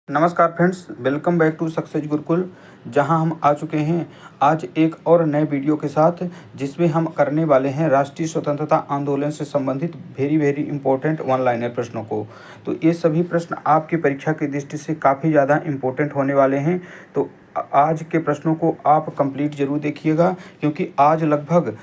नमस्कार friends, welcome back to success Gurukul. जहां हम आ चुके हैं आज एक और नए वीडियो के साथ, जिसमें हम करने वाले हैं राष्ट्रीय स्वतंत्रता आंदोलन से संबंधित वेरी इंपॉर्टेंट वन लाइनर प्रश्नों को। तो ये सभी प्रश्न आपकी परीक्षा की दृष्टि से काफ़ी ज़्यादा इम्पोर्टेंट होने वाले हैं। तो आज के प्रश्नों को आप कंप्लीट जरूर देखिएगा, क्योंकि आज लगभग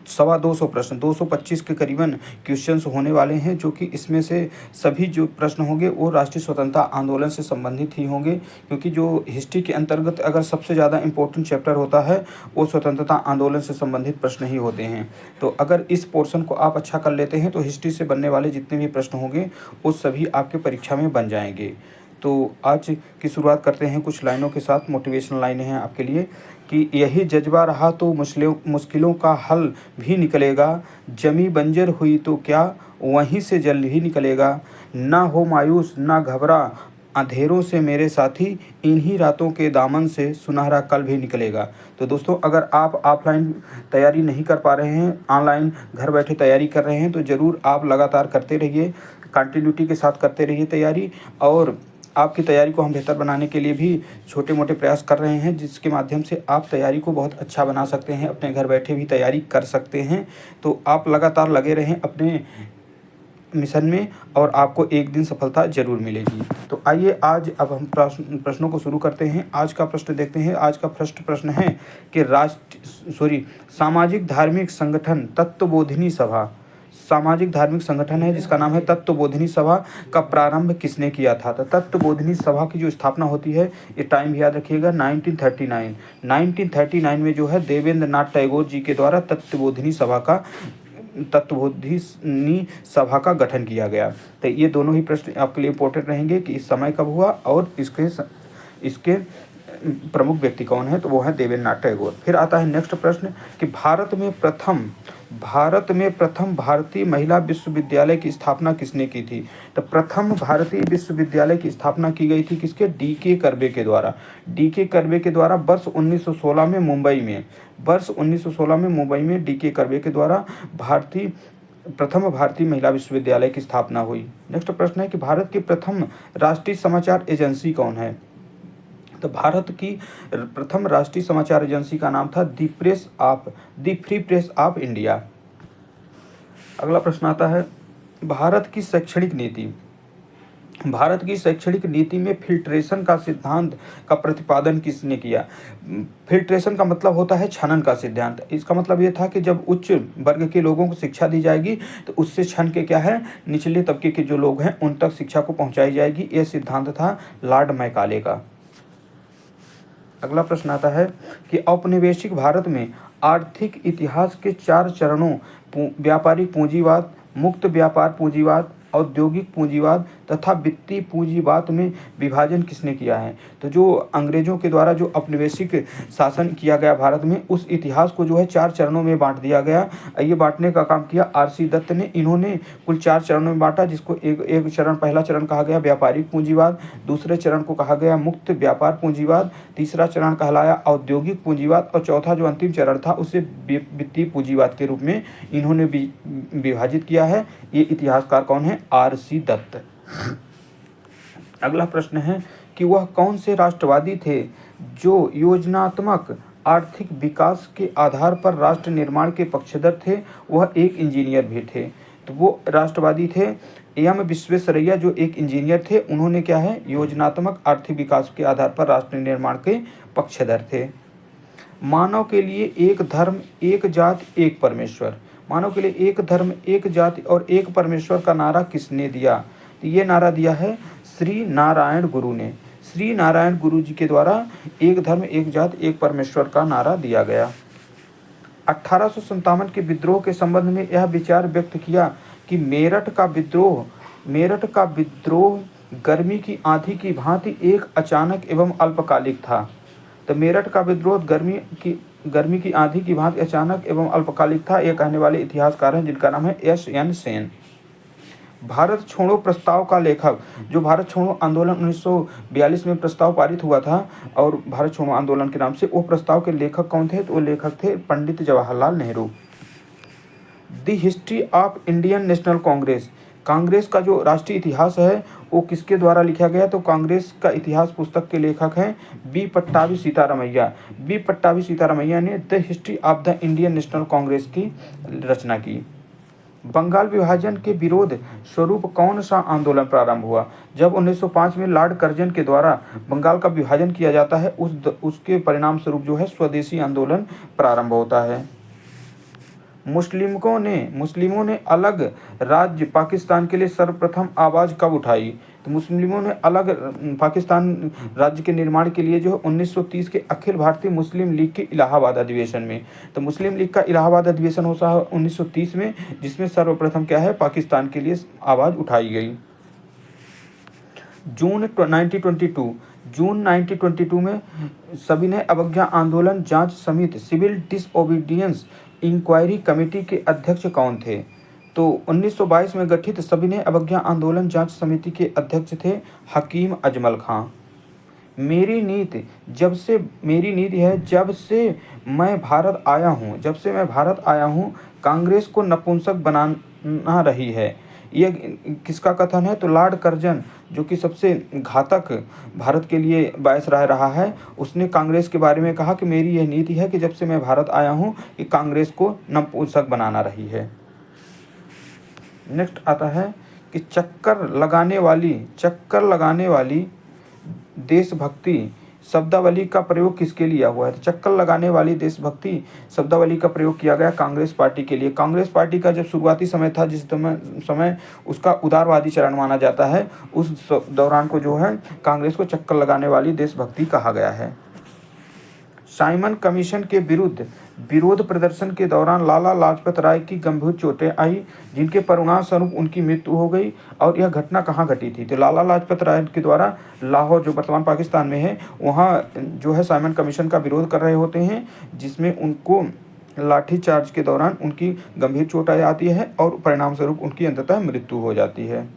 250 प्रश्न 225 के करीबन क्वेश्चंस होने वाले हैं, जो कि इसमें से सभी जो प्रश्न होंगे वो राष्ट्रीय स्वतंत्रता आंदोलन से संबंधित ही होंगे। क्योंकि जो हिस्ट्री के अंतर्गत अगर सबसे ज़्यादा इम्पोर्टेंट चैप्टर होता है वो स्वतंत्रता आंदोलन से संबंधित प्रश्न ही होते हैं। तो अगर इस पोर्शन को आप अच्छा कर लेते हैं तो हिस्ट्री से बनने वाले जितने भी प्रश्न होंगे वो सभी आपके परीक्षा में बन जाएंगे। तो आज की शुरुआत करते हैं कुछ लाइनों के साथ। मोटिवेशनल लाइनें हैं आपके लिए कि यही जज्बा रहा तो मुश्किलों का हल भी निकलेगा, जमी बंजर हुई तो क्या वहीं से जल भी निकलेगा, ना हो मायूस ना घबरा अंधेरों से मेरे साथी, इन्हीं रातों के दामन से सुनहरा कल भी निकलेगा। तो दोस्तों, अगर आप ऑफलाइन तैयारी नहीं कर पा रहे हैं, ऑनलाइन घर बैठे तैयारी कर रहे हैं, तो ज़रूर आप लगातार करते रहिए, कंटिन्यूटी के साथ करते रहिए तैयारी। और आपकी तैयारी को हम बेहतर बनाने के लिए भी छोटे मोटे प्रयास कर रहे हैं, जिसके माध्यम से आप तैयारी को बहुत अच्छा बना सकते हैं, अपने घर बैठे भी तैयारी कर सकते हैं। तो आप लगातार लगे रहें अपने मिशन में और आपको एक दिन सफलता जरूर मिलेगी। तो आइए आज अब हम प्रश्नों को शुरू करते हैं। आज का प्रश्न देखते हैं। आज का फर्स्ट प्रश्न है कि सामाजिक धार्मिक संगठन तत्वबोधिनी सभा, सामाजिक धार्मिक संगठन है जिसका नाम है तत्वबोधिनी सभा, का प्रारंभ किसने किया था। तो तत्वबोधिनी सभा की जो स्थापना होती है, ये टाइम भी याद रखिएगा, 1939 में जो है देवेंद्र नाथ टैगोर जी के द्वारा तत्वबोधिनी सभा का गठन किया गया। तो ये दोनों ही प्रश्न आपके लिए इंपॉर्टेंट रहेंगे कि इस समय कब हुआ और इसके प्रमुख व्यक्ति कौन है। तो वो है देवेंद्र नाथ टैगोर। फिर आता है नेक्स्ट प्रश्न कि भारत में प्रथम भारतीय महिला विश्वविद्यालय की स्थापना किसने की थी। तो प्रथम भारतीय विश्वविद्यालय की स्थापना की गई थी किसके, डी.के. कर्वे के द्वारा। डी.के. कर्वे के द्वारा वर्ष 1916 में मुंबई में डी.के. कर्वे के द्वारा प्रथम भारतीय महिला विश्वविद्यालय की स्थापना हुई। नेक्स्ट प्रश्न है कि भारत की प्रथम राष्ट्रीय समाचार एजेंसी कौन है। तो भारत की प्रथम राष्ट्रीय समाचार एजेंसी का नाम था दी फ्री प्रेस ऑफ इंडिया। अगला प्रश्न आता है भारत की शैक्षणिक नीति में फिल्ट्रेशन का सिद्धांत का प्रतिपादन किसने किया। फिल्ट्रेशन का मतलब होता है छनन का सिद्धांत। इसका मतलब ये था कि जब उच्च वर्ग के लोगों को शिक्षा दी जाएगी तो उससे छन के क्या है, निचले तबके के जो लोग हैं उन तक शिक्षा को पहुंचाई जाएगी। यह सिद्धांत था लॉर्ड मैकाले का। अगला प्रश्न आता है कि औपनिवेशिक भारत में आर्थिक इतिहास के 4 चरणों व्यापारिक पूंजीवाद, मुक्त व्यापार पूंजीवाद, औद्योगिक पूंजीवाद तथा वित्तीय पूंजीवाद में विभाजन किसने किया है। तो जो अंग्रेजों के द्वारा जो औपनिवेशिक शासन किया गया भारत में, उस इतिहास को जो है 4 चरणों में बांट दिया गया। ये बांटने का काम किया आर.सी. दत्त ने। इन्होंने कुल 4 चरणों में बांटा, जिसको एक चरण, पहला चरण कहा गया व्यापारिक पूंजीवाद, दूसरे चरण को कहा गया मुक्त व्यापार पूंजीवाद, तीसरा चरण कहलाया औद्योगिक पूंजीवाद और चौथा जो अंतिम चरण था उसे वित्तीय पूंजीवाद के रूप में इन्होंने विभाजित किया है। ये इतिहासकार कौन है, आर.सी. दत्त। अगला प्रश्न है कि वह कौन से राष्ट्रवादी थे जो योजनात्मक आर्थिक विकास के आधार पर राष्ट्र निर्माण के पक्षधर थे। वह एक इंजीनियर भी थे। तो वो राष्ट्रवादी थे एम विश्वेश्वरैया, जो एक इंजीनियर थे। उन्होंने क्या है, योजनात्मक आर्थिक विकास के आधार पर राष्ट्र निर्माण के पक्षधर थे। मानव के लिए एक धर्म एक जाति एक परमेश्वर, मानव के लिए एक धर्म एक जाति और एक परमेश्वर का नारा किसने दिया। तो ये नारा दिया है श्री नारायण गुरु ने। श्री नारायण गुरु जी के द्वारा एक धर्म एक जाति एक परमेश्वर का नारा दिया गया। 1857 के विद्रोह के संबंध में यह विचार व्यक्त किया कि मेरठ का विद्रोह गर्मी की आंधी की भांति एक अचानक एवं अल्पकालिक था। तो मेरठ का विद्रोह गर्मी की आंधी की भांति अचानक एवं अल्पकालिक था। यह कहने वाले इतिहासकार हैं जिनका नाम है S.N. सेन। भारत छोड़ो प्रस्ताव का लेखक, जो भारत छोड़ो आंदोलन 1942 में प्रस्ताव पारित हुआ था और भारत छोड़ो आंदोलन के नाम से, वो प्रस्ताव के लेखक कौन थे। तो वो लेखक थे Pandit Jawaharlal Nehru. The history of Indian National Congress, Congress का जो राष्ट्रीय इतिहास है वो किसके द्वारा लिखा गया? तो कांग्रेस का इतिहास पुस्तक के लेखक हैं बी पट्टाभी सीतारामैया। बी पट्टाभी सीतारामैया ने the history of the Indian National Congress की रचना की। बंगाल विभाजन के विरोध स्वरूप कौन सा आंदोलन प्रारंभ हुआ? जब 1905 में लॉर्ड कर्जन के द्वारा बंगाल का विभाजन किया जाता है उसके परिणाम स्वरूप जो है स्वदेशी आंदोलन प्रारंभ होता है। मुस्लिमों ने अलग राज्य पाकिस्तान के लिए सर्वप्रथम आवाज कब उठाई? तो मुस्लिमों ने अलग पाकिस्तान राज्य के निर्माण के लिए जो है 1930 के अखिल भारतीय मुस्लिम लीग के इलाहाबाद अधिवेशन में। तो मुस्लिम लीग का इलाहाबाद अधिवेशन होता है 1930 में, जिसमें सर्वप्रथम क्या है, पाकिस्तान के लिए आवाज उठाई गई। जून 1922 में सविनय अवज्ञा आंदोलन जांच समिति सिविल डिसओबीडियंस इंक्वायरी कमेटी के अध्यक्ष कौन थे? तो 1922 में गठित सविनय अवज्ञा आंदोलन जांच समिति के अध्यक्ष थे हकीम अजमल खां। मेरी नीति है जब से मैं भारत आया हूँ कांग्रेस को नपुंसक बनाना रही है। यह किसका कथन है? तो लॉर्ड कर्जन, जो कि सबसे घातक भारत के लिए वायसराय रहा है, उसने कांग्रेस के बारे में कहा कि मेरी यह नीति है कि जब से मैं भारत आया हूँ कि कांग्रेस को नपुंसक बनाना रही है। नेक्स्ट आता है कि चक्कर लगाने वाली देशभक्ति शब्दावली का प्रयोग किसके लिए हुआ है? तो चक्कर लगाने वाली देशभक्ति शब्दावली का प्रयोग किया गया कांग्रेस पार्टी के लिए। कांग्रेस पार्टी का जब शुरुआती समय था, जिस समय उसका उदारवादी चरण माना जाता है, उस दौरान को जो है कांग्रेस को चक्कर लगाने वाली देशभक्ति कहा गया है। साइमन कमीशन के विरोध प्रदर्शन के दौरान लाला लाजपत राय की गंभीर चोटें आई, जिनके परिणाम स्वरूप उनकी मृत्यु हो गई। और यह घटना कहाँ घटी थी? तो लाला लाजपत राय के द्वारा लाहौर, जो वर्तमान पाकिस्तान में है, वहाँ जो है साइमन कमीशन का विरोध कर रहे होते हैं, जिसमें उनको लाठीचार्ज के दौरान उनकी गंभीर चोट आ जाती है और परिणाम स्वरूप उनकी अंततः मृत्यु हो जाती है।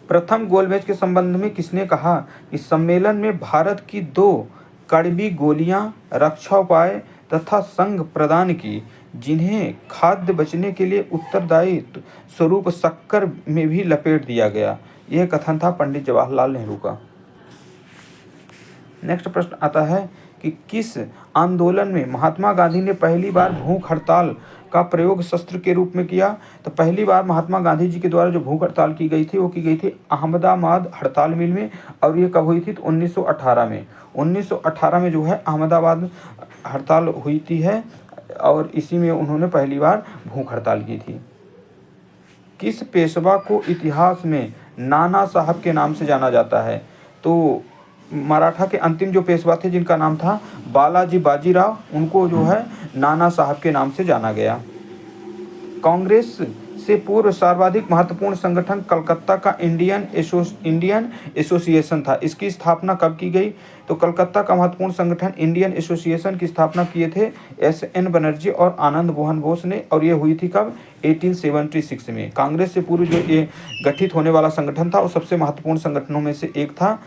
प्रथम गोलमेज के संबंध में किसने कहा कि सम्मेलन में भारत की 2 कड़वी गोलियां रक्षा उपाय तथा संघ प्रदान की, जिन्हें खाद्य बचने के लिए उत्तरदायित्व स्वरूप शक्कर में भी लपेट दिया गया। यह कथन था पंडित जवाहरलाल नेहरू का। नेक्स्ट प्रश्न आता है कि किस आंदोलन में महात्मा गांधी ने पहली बार भूख हड़ताल का प्रयोग शस्त्र के रूप में किया? तो पहली बार महात्मा गांधी जी के द्वारा जो भूख हड़ताल की गई थी वो की गई थी अहमदाबाद हड़ताल मिल में। और ये कब हुई थी? तो 1918 में। 1918 में जो है अहमदाबाद हड़ताल हुई थी है, और इसी में उन्होंने पहली बार भूख हड़ताल की थी। किस पेशवा को इतिहास में नाना साहब के नाम से जाना जाता है? तो मराठा के अंतिम जो पेशवा थे, जिनका नाम था बालाजी बाजीराव, उनको जो है नाना साहब के नाम से जाना गया। कांग्रेस से पूर्व सर्वाधिक महत्वपूर्ण संगठन कलकत्ता का इंडियन एसोसिएशन था। इसकी स्थापना कब की गई? तो कलकत्ता का महत्वपूर्ण संगठन इंडियन एसोसिएशन की स्थापना किए थे एस.एन. बनर्जी और आनंद मोहन बोस ने, और ये हुई थी कब? 1876 में। कांग्रेस से पूर्व जो ये गठित होने वाला संगठन था वो सबसे महत्वपूर्ण संगठनों में से एक था।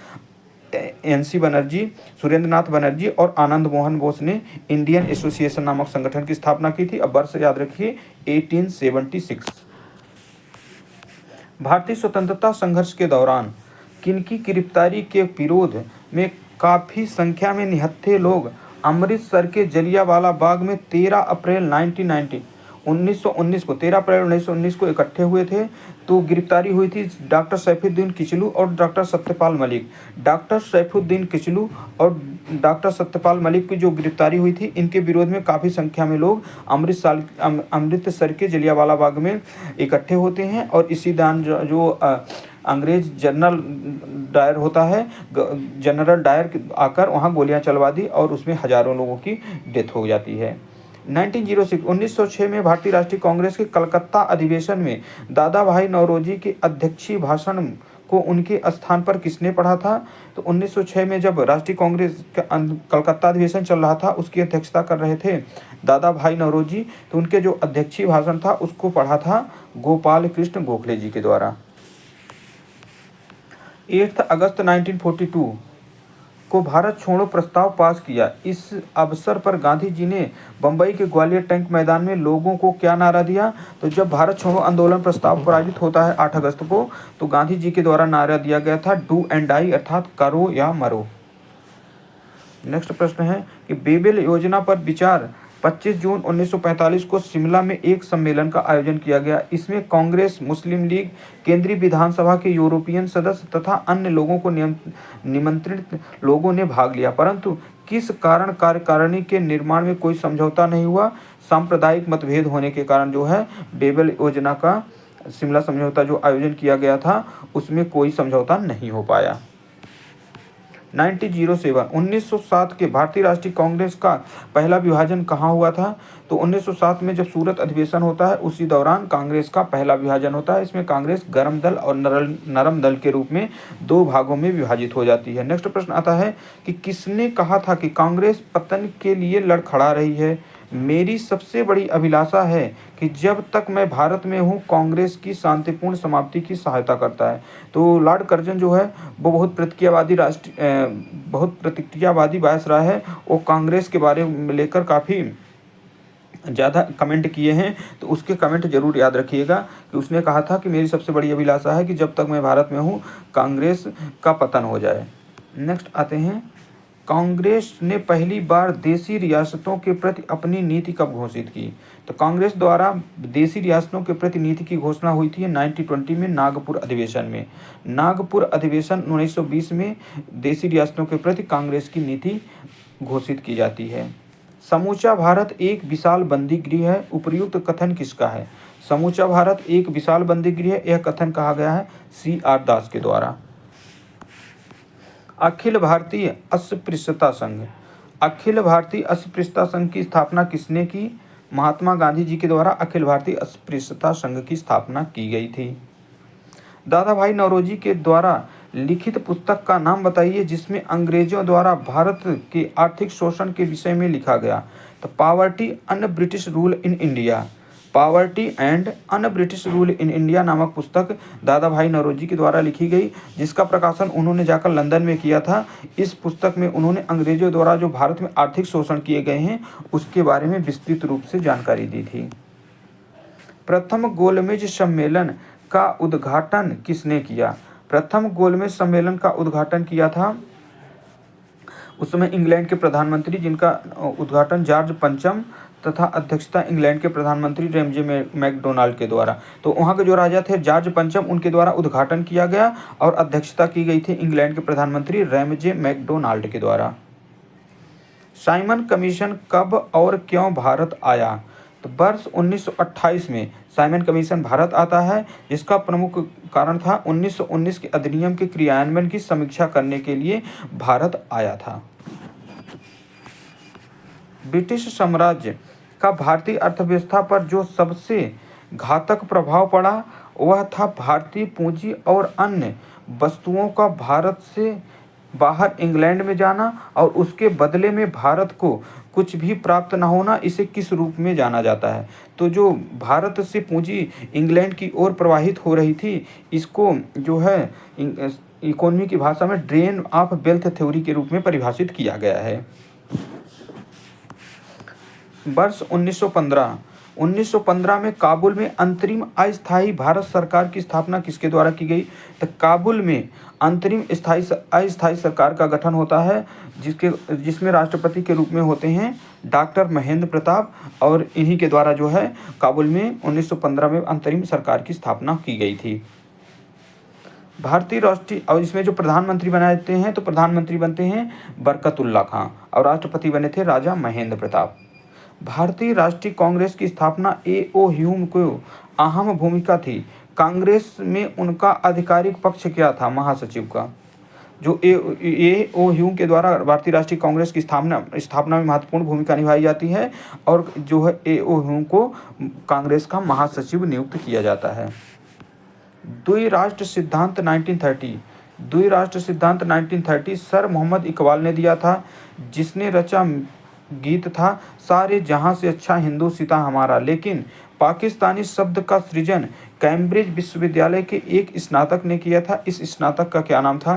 एन.सी. बनर्जी, सुरेंद्रनाथ बनर्जी और आनंद मोहन बोस ने इंडियन एसोसिएशन नामक संगठन की स्थापना की थी। अब वर्ष याद रखिए 1876। भारतीय स्वतंत्रता संघर्ष के दौरान किनकी गिरफ्तारी के विरोध में काफी संख्या में निहत्थे लोग अमृतसर के जलियांवाला बाग में 13 अप्रैल 1919 को इकट्ठे हुए थे? तो गिरफ्तारी हुई थी डॉक्टर सैफुद्दीन किचलू और डॉक्टर सत्यपाल मलिक। डॉक्टर सैफुद्दीन किचलू और डॉक्टर सत्यपाल मलिक की जो गिरफ्तारी हुई थी, इनके विरोध में काफ़ी संख्या में लोग अमृतसर के जलियांवाला बाग में इकट्ठे होते हैं। और इसी दौरान जो अंग्रेज जनरल डायर होता है, जनरल डायर आकर वहाँ गोलियां चलवा दी और उसमें हजारों लोगों की डेथ हो जाती है। 1906 में भारतीय राष्ट्रीय कांग्रेस के कलकत्ता अधिवेशन में दादा भाई नौरोजी के अध्यक्षीय भाषण को उनके स्थान पर किसने पढ़ा था? तो 1906 में जब राष्ट्रीय कांग्रेस का कलकत्ता अधिवेशन चल रहा था, उसकी अध्यक्षता कर रहे थे दादा भाई नौरोजी। तो उनके जो अध्यक्षीय भाषण था उसको पढ़ा था गोपाल कृष्ण गोखले जी के द्वारा। 8 अगस्त 1942 को भारत छोड़ो प्रस्ताव पास किया। इस अवसर पर गांधी जी ने बंबई के ग्वालियर टैंक मैदान में लोगों को क्या नारा दिया? तो जब भारत छोड़ो आंदोलन प्रस्ताव पारित होता है 8 अगस्त को, तो गांधी जी के द्वारा नारा दिया गया था डू एंड डाई, अर्थात करो या मरो। नेक्स्ट प्रश्न है कि बेबेल योजना पर विचार 25 जून 1945 को शिमला में एक सम्मेलन का आयोजन किया गया। इसमें कांग्रेस, मुस्लिम लीग, केंद्रीय विधानसभा के यूरोपियन सदस्य तथा अन्य लोगों को निमंत्रित लोगों ने भाग लिया, परंतु किस कारण कार्यकारिणी के निर्माण में कोई समझौता नहीं हुआ? सांप्रदायिक मतभेद होने के कारण जो है बेबेल योजना का शिमला समझौता जो आयोजन किया गया था उसमें कोई समझौता नहीं हो पाया। 1907 1907 के भारतीय राष्ट्रीय कांग्रेस का पहला विभाजन कहाँ हुआ था? तो 1907 में जब सूरत अधिवेशन होता है उसी दौरान कांग्रेस का पहला विभाजन होता है। इसमें कांग्रेस गर्म दल और नरम दल के रूप में 2 भागों में विभाजित हो जाती है। नेक्स्ट प्रश्न आता है कि किसने कहा था कि कांग्रेस पतन के लिए लड़खड़ा रही है? मेरी सबसे बड़ी अभिलाषा है कि जब तक मैं भारत में हूँ कांग्रेस की शांतिपूर्ण समाप्ति की सहायता करता है। तो लॉर्ड कर्जन जो है वो बहुत प्रतिक्रियावादी वायसराय है। वो कांग्रेस के बारे में लेकर काफ़ी ज़्यादा कमेंट किए हैं, तो उसके कमेंट जरूर याद रखिएगा कि उसने कहा था कि मेरी सबसे बड़ी अभिलाषा है कि जब तक मैं भारत में हूँ कांग्रेस का पतन हो जाए। नेक्स्ट आते हैं, कांग्रेस ने पहली बार देशी रियासतों के प्रति अपनी नीति कब घोषित की? तो कांग्रेस द्वारा देशी रियासतों के प्रति नीति की घोषणा हुई थी 1920 में नागपुर अधिवेशन में। नागपुर अधिवेशन 1920 में देशी रियासतों के प्रति कांग्रेस की नीति घोषित की जाती है। समूचा भारत एक विशाल बंदी गृह है, उपर्युक्त कथन किसका है? समूचा भारत एक विशाल बंदी गृह है, यह कथन कहा गया है CR दास के द्वारा। अखिल भारतीय अस्पृश्यता संघ, अखिल भारतीय अस्पृश्यता संघ की स्थापना किसने की? महात्मा गांधी जी के द्वारा अखिल भारतीय अस्पृश्यता संघ की स्थापना की गई थी। दादा भाई नौरोजी के द्वारा लिखित पुस्तक का नाम बताइए जिसमें अंग्रेजों द्वारा भारत के आर्थिक शोषण के विषय में लिखा गया। तो poverty un British rule in India, poverty and un British rule in India नामक पुस्तक दादा भाई नौरोजी के द्वारा लिखी गई, जिसका प्रकाशन उन्होंने जाकर लंदन में किया था। इस पुस्तक में उन्होंने अंग्रेजों द्वारा जो भारत में आर्थिक शोषण किए गए हैं उसके बारे में विस्तृत रूप से जानकारी दी थी। प्रथम गोलमेज सम्मेलन का उद्घाटन किसने किया? प्रथम गोलमेज सम्मेलन का उद्घाटन किया था उस समय इंग्लैंड के प्रधानमंत्री, जिनका उद्घाटन जॉर्ज पंचम तथा अध्यक्षता इंग्लैंड के प्रधानमंत्री रैमजे मैकडोनाल्ड के द्वारा। तो वहाँ के जो राजा थे जॉर्ज पंचम, उनके द्वारा उद्घाटन किया गया और अध्यक्षता की गई थी इंग्लैंड के प्रधानमंत्री रैमजे मैकडोनाल्ड के द्वारा। साइमन कमीशन कब और क्यों भारत आया? तो वर्ष 1928 में साइमन कमीशन भारत आता है, जिसका प्रमुख कारण था 1919 के अधिनियम के क्रियान्वयन की समीक्षा करने के लिए भारत आया था। ब्रिटिश साम्राज्य का भारतीय अर्थव्यवस्था पर जो सबसे घातक प्रभाव पड़ा वह था भारतीय पूंजी और अन्य वस्तुओं का भारत से बाहर इंग्लैंड में जाना और उसके बदले में भारत को कुछ भी प्राप्त न होना। इसे किस रूप में जाना जाता है? तो जो भारत से पूंजी इंग्लैंड की ओर प्रवाहित हो रही थी, इसको जो है इकोनॉमी की भाषा में ड्रेन ऑफ वेल्थ थ्योरी के रूप में परिभाषित किया गया है। वर्ष 1915 में काबुल में अंतरिम अस्थायी भारत सरकार की स्थापना किसके द्वारा की गई? तो काबुल में अंतरिम अस्थायी सरकार का गठन होता है, जिसमें राष्ट्रपति के रूप में होते हैं डॉक्टर महेंद्र प्रताप, और इन्हीं के द्वारा जो है काबुल में 1915 में अंतरिम सरकार की स्थापना की गई थी। भारतीय राष्ट्रीय, और इसमें जो प्रधानमंत्री बनाए जाते हैं तो प्रधानमंत्री बनते हैं बरकतुल्ला खां और राष्ट्रपति बने थे राजा महेंद्र प्रताप। भारतीय राष्ट्रीय कांग्रेस की स्थापना A.O. ह्यूम को अहम भूमिका थी। कांग्रेस में उनका आधिकारिक पक्ष क्या था? महासचिव का। जो A.O. ह्यूम के द्वारा भारतीय राष्ट्रीय कांग्रेस की स्थापना में महत्वपूर्ण भूमिका निभाई जाती है और जो है A.O. ह्यूम को कांग्रेस का महासचिव नियुक्त किया जाता है। द्विराष्ट्र सिद्धांत 1930, द्विराष्ट्र सिद्धांत 1930 सर मोहम्मद इकबाल ने दिया था, जिसने रचा गीत था सारे जहां से अच्छा हिंदू सीता हमारा। लेकिन पाकिस्तानी शब्द का सृजन कैम्ब्रिज विश्वविद्यालय के एक स्नातक ने किया था। इस स्नातक का क्या नाम था?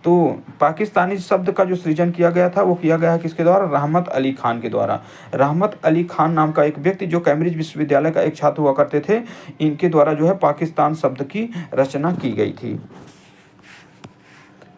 तो पाकिस्तानी शब्द का जो सृजन किया गया था वो किया गया है किसके द्वारा? रहमत अली खान के द्वारा। रहमत अली खान नाम का एक व्यक्ति जो कैम्ब्रिज विश्वविद्यालय का एक छात्र हुआ करते थे, इनके द्वारा जो है पाकिस्तान शब्द की रचना की गई थी।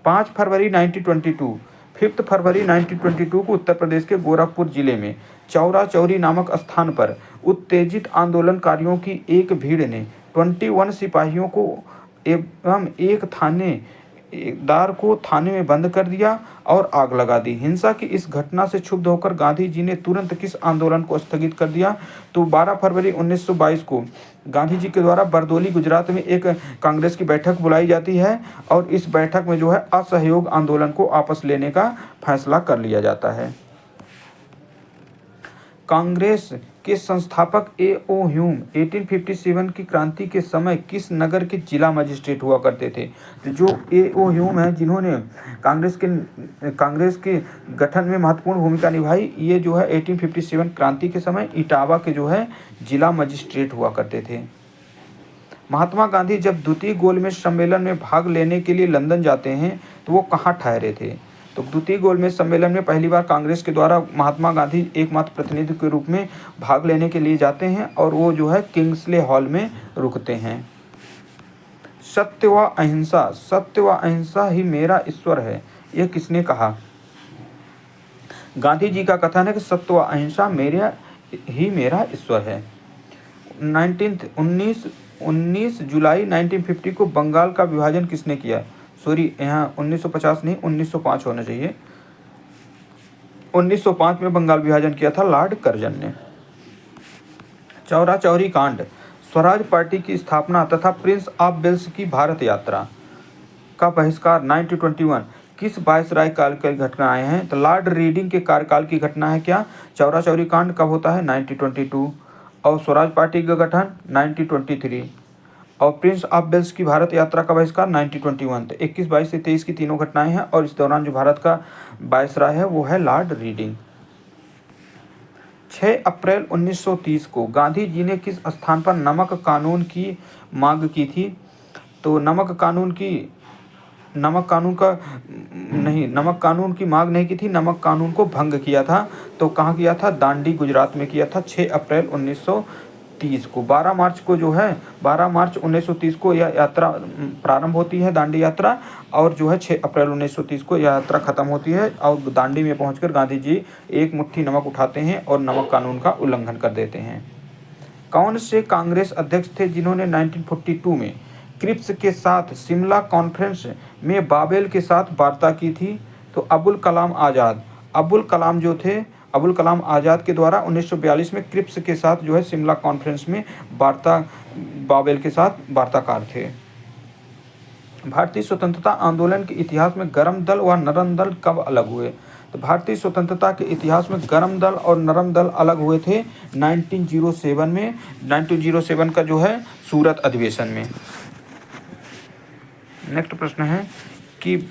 5 फरवरी 1922 5 फरवरी 1922 को उत्तर प्रदेश के गोरखपुर जिले में चौरा चौरी नामक स्थान पर उत्तेजित आंदोलनकारियों की एक भीड़ ने 21 सिपाहियों को एवं एक थानेदार को थाने में बंद कर दिया और आग लगा दी। हिंसा की इस घटना से क्षुब्ध होकर गांधी जी ने तुरंत किस आंदोलन को स्थगित कर दिया? तो 12 फरवरी 1922 को गांधी जी के द्वारा बरदोली गुजरात में एक कांग्रेस की बैठक बुलाई जाती है और इस बैठक में जो है असहयोग आंदोलन को वापस लेने का फैसला कर लिया जाता है। कांग्रेस के संस्थापक ए.ओ. ह्यूम 1857 की क्रांति के समय किस नगर के जिला मजिस्ट्रेट हुआ करते थे? तो जो ए.ओ. ह्यूम है, जिन्होंने कांग्रेस के गठन में महत्वपूर्ण भूमिका निभाई, ये जो है 1857 क्रांति के समय इटावा के जो है जिला मजिस्ट्रेट हुआ करते थे। महात्मा गांधी जब द्वितीय गोलमेज सम्मेलन में भाग लेने के लिए लंदन जाते हैं तो वो कहाँ ठहरे थे? तो द्वितीय गोलमेज सम्मेलन में पहली बार कांग्रेस के द्वारा महात्मा गांधी एकमात्र प्रतिनिधि के रूप में भाग लेने के लिए जाते हैं और वो जो है किंग्सले हॉल में रुकते हैं। सत्य व अहिंसा ही मेरा ईश्वर है, यह किसने कहा? गांधी जी का कथन है कि सत्य व अहिंसा मेरा ईश्वर है। 19 जुलाई 1950 को बंगाल का विभाजन किसने किया? सॉरी, यहाँ 1950 नहीं, 1905 होना चाहिए। 1905 में बंगाल विभाजन किया था लॉर्ड कर्जन ने। चौरा चौरी कांड, स्वराज पार्टी की स्थापना तथा प्रिंस ऑफ वेल्स की भारत यात्रा का बहिष्कार 1921 किस वायसराय काल की घटनाएं हैं? तो लॉर्ड रीडिंग के कार्यकाल की घटना है क्या? चौरा चौरी कांड कब होता है? 1922। और स्वराज पार्टी का गठन 1923 और प्रिंस ऑफ वेल्स की भारत यात्रा का बहिष्कार 1921। तो 21, 22 से 23 की तीनों घटनाएं हैं और इस दौरान जो भारत का वायसराय है वो है लॉर्ड रीडिंग। 6 अप्रैल 1930 को गांधी जी ने किस स्थान पर नमक कानून की मांग की थी? तो नमक कानून की मांग नहीं की थी, नमक कानून को भंग किया था। तो कहाँ किया था? दांडी गुजरात में किया था 6 अप्रैल 1930 को। 12 मार्च 1930 को यह यात्रा प्रारंभ होती है, दांडी यात्रा, और जो है 6 अप्रैल 1930 को यह यात्रा खत्म होती है और दांडी में पहुंचकर गांधी जी एक मुट्ठी नमक उठाते हैं और नमक कानून का उल्लंघन कर देते हैं। कौन से कांग्रेस अध्यक्ष थे जिन्होंने 1942 में क्रिप्स के साथ शिमला कॉन्फ्रेंस में बावेल के साथ वार्ता की थी? तो अबुल कलाम आज़ाद के द्वारा 1942 में क्रिप्स के साथ जो है शिमला कॉन्फ्रेंस में बावेल के साथ वार्ताकार थे। भारतीय स्वतंत्रता आंदोलन के इतिहास में गर्म दल व नरम दल कब अलग हुए? तो भारतीय स्वतंत्रता के इतिहास में गर्म दल और नरम दल अलग हुए थे 1907 में। 1907 का जो है सूरत अधिवेशन में। नेक्स्ट प्रश्न है कि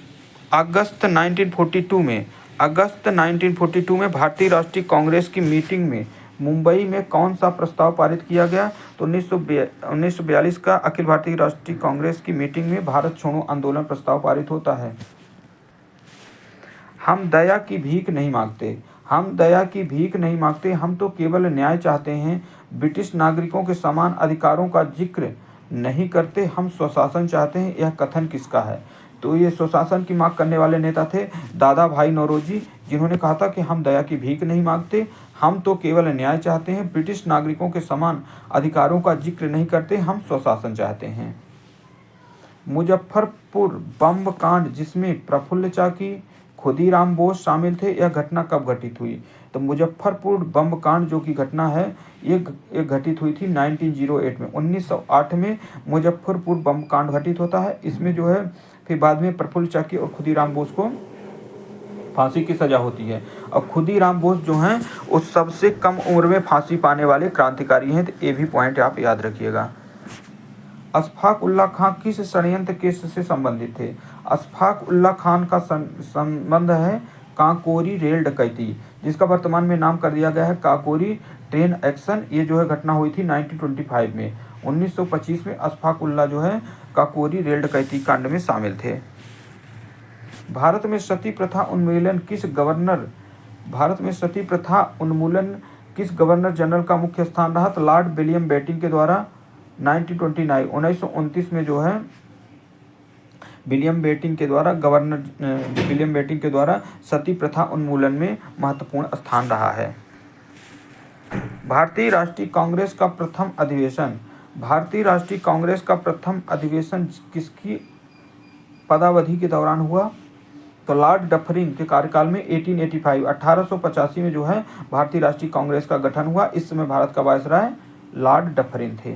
अगस्त 1942 में भारतीय राष्ट्रीय कांग्रेस की मीटिंग में मुंबई में कौन सा प्रस्ताव पारित किया गया? तो 1942 का अखिल भारतीय राष्ट्रीय कांग्रेस की मीटिंग में भारत छोड़ो आंदोलन प्रस्ताव पारित होता है। हम दया की भीख नहीं मांगते, हम तो केवल न्याय चाहते हैं। ब्रिटिश नागरिकों के समान अधिकारों का जिक्र नहीं करते, हम स्वशासन चाहते हैं। यह कथन किसका है? तो ये स्वशासन की मांग करने वाले नेता थे दादा भाई नौरोजी, जिन्होंने कहा था कि हम दया की भीख नहीं मांगते, हम तो केवल न्याय चाहते हैं, ब्रिटिश नागरिकों के समान अधिकारों का जिक्र नहीं करते, हम स्वशासन चाहते हैं। मुजफ्फरपुर बम कांड जिसमें प्रफुल्ल चाकी, खुदीराम बोस शामिल थे, यह घटना कब घटित हुई? तो मुजफ्फरपुर बम कांड जो की घटना है ये घटित हुई थी 1908 में। 1908 में मुजफ्फरपुर बम कांड घटित होता है। इसमें जो है फिर बाद में प्रफुल्ल चाकी और खुदीराम बोस को फांसी की सजा होती है और खुदीराम बोस जो हैं वो सबसे कम उम्र में फांसी पाने वाले क्रांतिकारी हैं। तो ये भी पॉइंट आप याद रखिएगा। अशफाक उल्लाह खान किस षड्यंत्र केस से संबंधित थे? अशफाक उल्लाह खान का संबंध है काकोरी रेल डकैती, जिसका वर्तमान में नाम कर दिया गया है काकोरी ट्रेन एक्शन। ये जो है घटना हुई थी 1925 में। 1925 में अशफाक उल्लाह जो है काकोरी रेल डकैती कांड में शामिल थे। भारत में सती प्रथा उन्मूलन किस गवर्नर जनरल का मुख्य स्थान रहा? तो लॉर्ड विलियम बेंटिंक के द्वारा 1929 में जो है विलियम बेंटिंक के द्वारा सती प्रथा उन्मूलन में महत्वपूर्ण स्थान रहा है। भारतीय राष्ट्रीय कांग्रेस का प्रथम अधिवेशन किसकी पदावधि के दौरान हुआ? तो लॉर्ड डफरिन के कार्यकाल में 1885 में जो है भारतीय राष्ट्रीय कांग्रेस का गठन हुआ। इस समय भारत का वायसराय लॉर्ड डफरिन थे।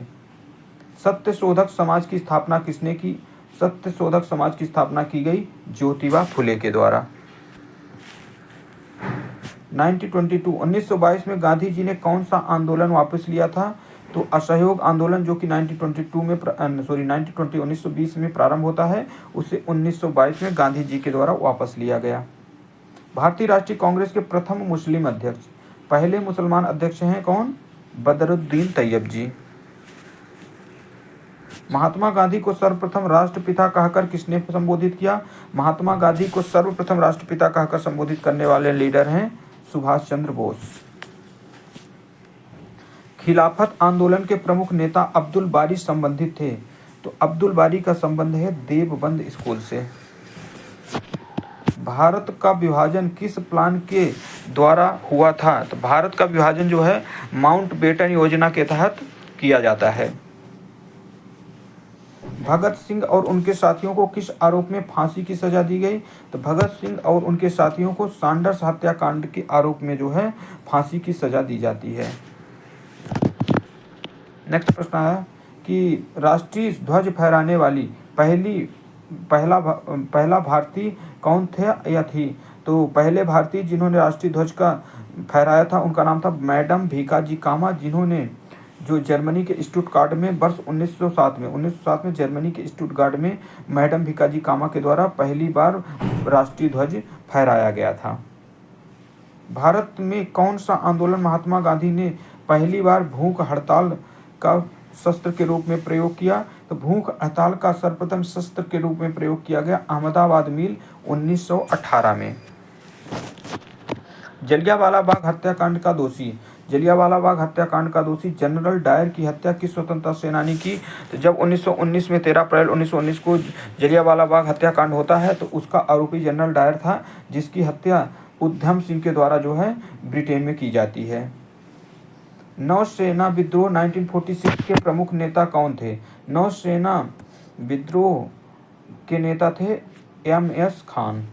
सत्यशोधक समाज की स्थापना किसने की? सत्यशोधक समाज की स्थापना की गई ज्योतिबा फुले के द्वारा। 1922 में गांधी जी ने कौन सा आंदोलन वापस लिया था? तो असहयोग आंदोलन, जो कि 1920 में प्रारंभ होता है, उसे 1922 में गांधी जी के द्वारा वापस लिया गया। भारतीय राष्ट्रीय कांग्रेस के प्रथम मुस्लिम अध्यक्ष, पहले मुसलमान अध्यक्ष हैं कौन? बदरुद्दीन तैयब जी। महात्मा गांधी को सर्वप्रथम राष्ट्रपिता कहकर किसने संबोधित किया? महात्मा गांधी को सर्वप्रथम राष्ट्रपिता कहकर संबोधित करने वाले लीडर हैं सुभाष चंद्र बोस। खिलाफत आंदोलन के प्रमुख नेता अब्दुल बारी संबंधित थे। तो अब्दुल बारी का संबंध है देवबंद स्कूल से। भारत का विभाजन किस प्लान के द्वारा हुआ था? तो भारत का विभाजन जो है माउंटबेटन योजना के तहत किया जाता है। भगत सिंह और उनके साथियों को किस आरोप में फांसी की सजा दी गई? तो भगत सिंह और उनके साथियों को सैंडर्स हत्याकांड के आरोप में जो है फांसी की सजा दी जाती है। नेक्स्ट प्रश्न है कि राष्ट्रीय ध्वज फहराने वाली पहला भारतीय कौन थे या थी? तो पहले भारतीय जिन्होंने राष्ट्रीय ध्वज का फहराया था उनका नाम था मैडम भीकाजी कामा, जिन्होंने जो जर्मनी के स्टुटगार्ट में वर्ष 1907 में जर्मनी के स्टुटगार्ट में मैडम भीकाजी कामा के द्वारा पहली बार राष्ट्रीय ध्वज फहराया गया था। भारत में कौन सा आंदोलन महात्मा गांधी ने पहली बार भूख हड़ताल का शस्त्र के रूप में प्रयोग किया? तो भूख हड़ताल का सर्वप्रथम शस्त्र के रूप में प्रयोग किया गया अहमदाबाद मिल 1918 में। जलियांवाला बाग हत्याकांड का दोषी जनरल डायर की हत्या किस स्वतंत्रता सेनानी की? तो जब 1919 में 13 अप्रैल 1919 को जलियांवाला बाग हत्याकांड होता है तो उसका आरोपी जनरल डायर था, जिसकी हत्या उधम सिंह के द्वारा जो है ब्रिटेन में की जाती है। नौसेना विद्रोह 1946 के प्रमुख नेता कौन थे? नौसेना विद्रोह के नेता थे MS खान।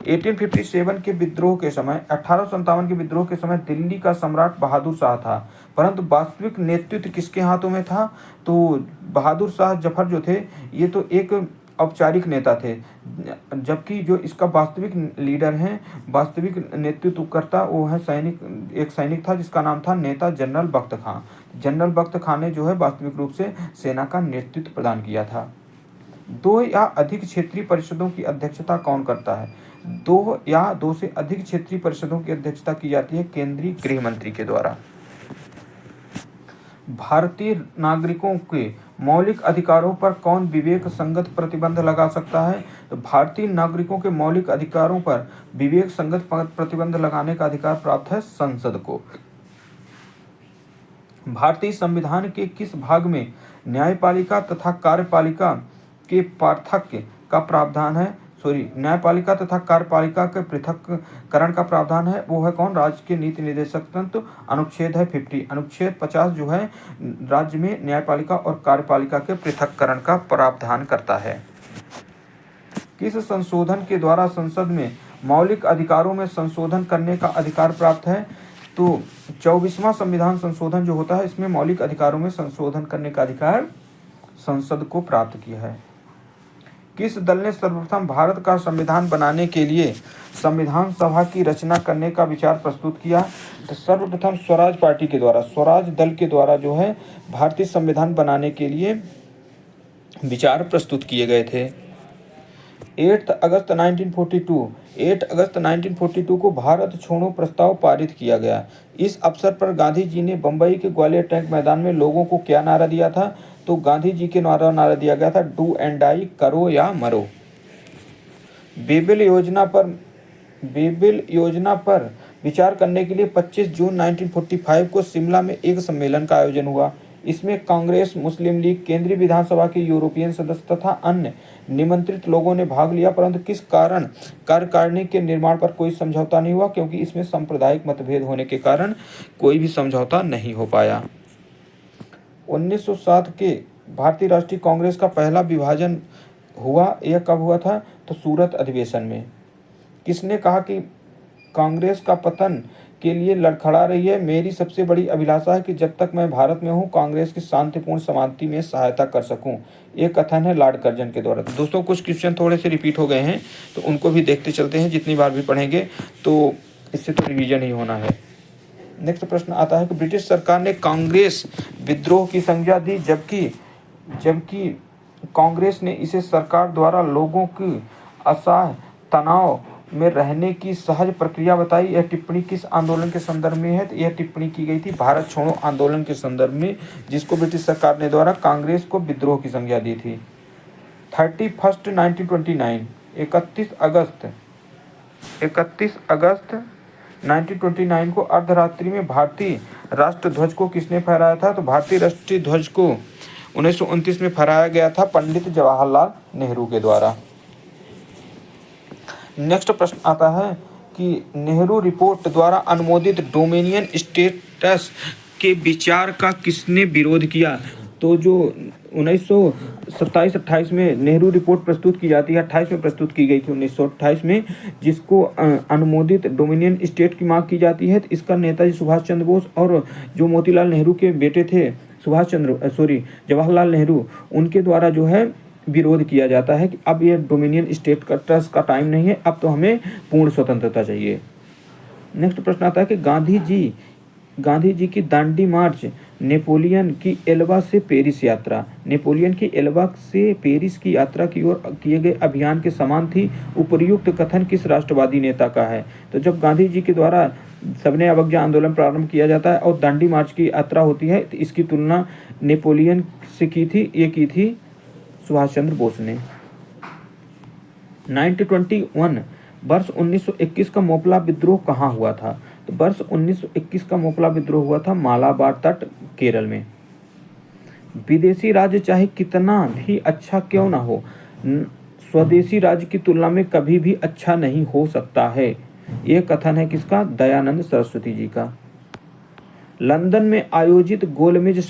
1857 के विद्रोह के समय 1857 के विद्रोह के समय दिल्ली का सम्राट बहादुर शाह था, परंतु वास्तविक नेतृत्व किसके हाथों में था? तो बहादुर शाह जफर जो थे ये तो एक औपचारिक नेता थे, जबकि जो इसका वास्तविक लीडर हैं, वास्तविक नेतृत्वकर्ता वो है एक सैनिक था जिसका नाम था नेता जनरल बख्त खां। जनरल बख्त खां ने जो है वास्तविक रूप से सेना का नेतृत्व प्रदान किया था। 2 या अधिक क्षेत्रीय परिषदों की अध्यक्षता कौन करता है? 2 या 2 से अधिक क्षेत्रीय परिषदों की अध्यक्षता की जाती है केंद्रीय गृह मंत्री के द्वारा। भारतीय नागरिकों के मौलिक अधिकारों पर कौन विवेक संगत प्रतिबंध लगा सकता है? तो भारतीय नागरिकों के मौलिक अधिकारों पर विवेक संगत प्रतिबंध लगाने का अधिकार प्राप्त है संसद को। भारतीय संविधान के किस भाग में न्यायपालिका तथा कार्यपालिका के पार्थक्य का प्रावधान है? न्यायपालिका तथा कार्यपालिका के पृथक्करण का प्रावधान है, वो है कौन? राज्य के नीति निर्देशक तंत्र, अनुच्छेद है 50। अनुच्छेद 50 जो है राज्य में न्यायपालिका और कार्यपालिका के पृथक्करण का प्रावधान करता है। किस संशोधन के द्वारा संसद में मौलिक अधिकारों में संशोधन करने का अधिकार प्राप्त है? तो 24वां संविधान संशोधन जो होता है इसमें मौलिक अधिकारों में संशोधन करने का अधिकार संसद को प्राप्त किया है। किस दल ने सर्वप्रथम भारत का संविधान बनाने के लिए संविधान सभा की रचना करने का विचार प्रस्तुत किया? तो सर्वप्रथम स्वराज पार्टी के द्वारा, स्वराज दल के द्वारा जो है भारतीय संविधान बनाने के लिए विचार प्रस्तुत किए गए थे। 8 अगस्त 1942 को भारत छोड़ो प्रस्ताव पारित किया गया। इस अवसर पर गांधी जी ने बम्बई के ग्वालियर टैंक मैदान में लोगों को क्या नारा दिया था? तो गांधी जी के नारा दिया गया था डू एंड डाई, करो या मरो। बेबिल योजना पर विचार करने के लिए 25 जून 1945 को शिमला में एक सम्मेलन का आयोजन हुआ। इसमें कांग्रेस, मुस्लिम लीग, केंद्रीय विधानसभा के यूरोपियन सदस्य तथा अन्य निमंत्रित लोगों ने भाग लिया, परंतु किस कारण कार्यकारिणी के निर्माण पर कोई समझौता नहीं हुआ, क्योंकि इसमें सांप्रदायिक मतभेद होने के कारण कोई भी समझौता नहीं हो पाया। 1907 के भारतीय राष्ट्रीय कांग्रेस का पहला विभाजन हुआ। यह कब हुआ था? तो सूरत अधिवेशन में। किसने कहा कि कांग्रेस का पतन के लिए लड़खड़ा रही है? मेरी सबसे बड़ी अभिलाषा है कि जब तक मैं भारत में हूं, कांग्रेस की शांतिपूर्ण समाप्ति में सहायता कर सकूं। ये कथन है लॉर्ड कर्जन के द्वारा। दोस्तों, कुछ क्वेश्चन थोड़े से रिपीट हो गए हैं, तो उनको भी देखते चलते हैं। जितनी बार भी पढ़ेंगे तो इससे तो रिवीजन ही होना है। नेक्स्ट प्रश्न आता है कि ब्रिटिश सरकार ने कांग्रेस विद्रोह की संज्ञा दी, जबकि कांग्रेस ने इसे सरकार द्वारा लोगों की असह्य तनाव में रहने की सहज प्रक्रिया बताई। यह टिप्पणी किस आंदोलन के संदर्भ में है? तो यह टिप्पणी की गई थी भारत छोड़ो आंदोलन के संदर्भ में, जिसको ब्रिटिश सरकार ने द्वारा कांग्रेस को विद्रोह की संज्ञा दी थी। 31 1929 31 अगस्त 1929 को अर्धरात्रि में भारतीय राष्ट्रध्वज को किसने फहराया था? तो भारतीय राष्ट्रीय ध्वज को 1929 में फहराया गया था पंडित जवाहरलाल नेहरू के द्वारा। नेक्स्ट प्रश्न आता है कि नेहरू रिपोर्ट द्वारा अनुमोदित डोमिनियन स्टेटस के विचार का किसने विरोध किया? तो जो 1927-28 में नेहरू रिपोर्ट प्रस्तुत की जाती है, 28 में प्रस्तुत की गई थी 1928 में, जिसको अनुमोदित डोमिनियन स्टेट की मांग की जाती है। तो इसका नेताजी सुभाष चंद्र बोस और जो मोतीलाल नेहरू के बेटे थे जवाहरलाल नेहरू, उनके द्वारा जो है विरोध किया जाता है कि अब ये डोमिनियन स्टेट का टाइम नहीं है, अब तो हमें पूर्ण स्वतंत्रता चाहिए। नेक्स्ट प्रश्न आता है कि गांधी जी की दांडी मार्च, नेपोलियन की एल्बा से पेरिस की यात्रा की ओर किए गए अभियान के समान थी। उपर्युक्त कथन किस राष्ट्रवादी नेता का है? तो जब गांधी जी के द्वारा सविनय अवज्ञा आंदोलन प्रारंभ किया जाता है और दांडी मार्च की यात्रा होती है, तो इसकी तुलना नेपोलियन से की थी सुभाष चंद्र बोस ने। 1921 वर्ष 1921 का मोपला विद्रोह कहाँ हुआ था? तो वर्ष 1921 का मोपला विद्रोह हुआ था मालाबार तट, केरल में। विदेशी राज्य चाहे कितना भी अच्छा क्यों ना हो, स्वदेशी राज्य की तुलना में कभी भी अच्छा नहीं हो सकता है। यह कथन है किसका? दयानंद सरस्वती जी का। लंदन में आयोजित गोलमेज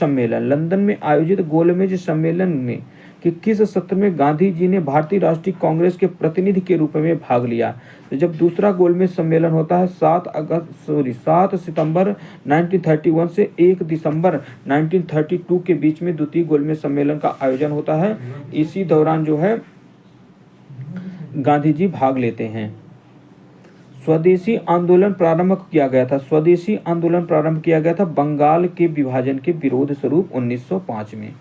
सम्मेलन में कि किस सत्र में गांधी जी ने भारतीय राष्ट्रीय कांग्रेस के प्रतिनिधि के रूप में भाग लिया? तो जब दूसरा गोलमेज सम्मेलन होता है 7 सितंबर 1931 से 1 दिसंबर 1932 के बीच में द्वितीय गोलमेज सम्मेलन का आयोजन होता है। इसी दौरान जो है गांधी जी भाग लेते हैं। स्वदेशी आंदोलन प्रारंभ किया गया था बंगाल के विभाजन के विरोध स्वरूप 1905 में।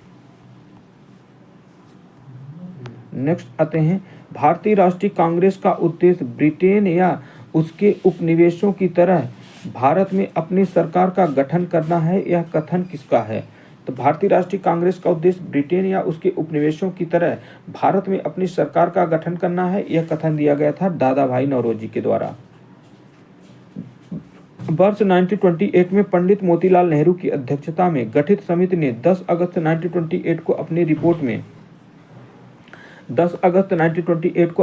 नेक्स्ट आते हैं, भारतीय राष्ट्रीय कांग्रेस का उद्देश्य ब्रिटेन या उसके उपनिवेशों की तरह भारत में अपनी सरकार का गठन करना है। यह कथन किसका है? तो भारतीय राष्ट्रीय कांग्रेस का उद्देश्य ब्रिटेन या उसके उपनिवेशों की तरह भारत में अपनी सरकार का गठन करना है। यह कथन दिया गया था दादा भाई नौरोजी के द्वारा। वर्ष 1928 में पंडित मोतीलाल नेहरू की अध्यक्षता में गठित समिति ने 10 अगस्त 1928 को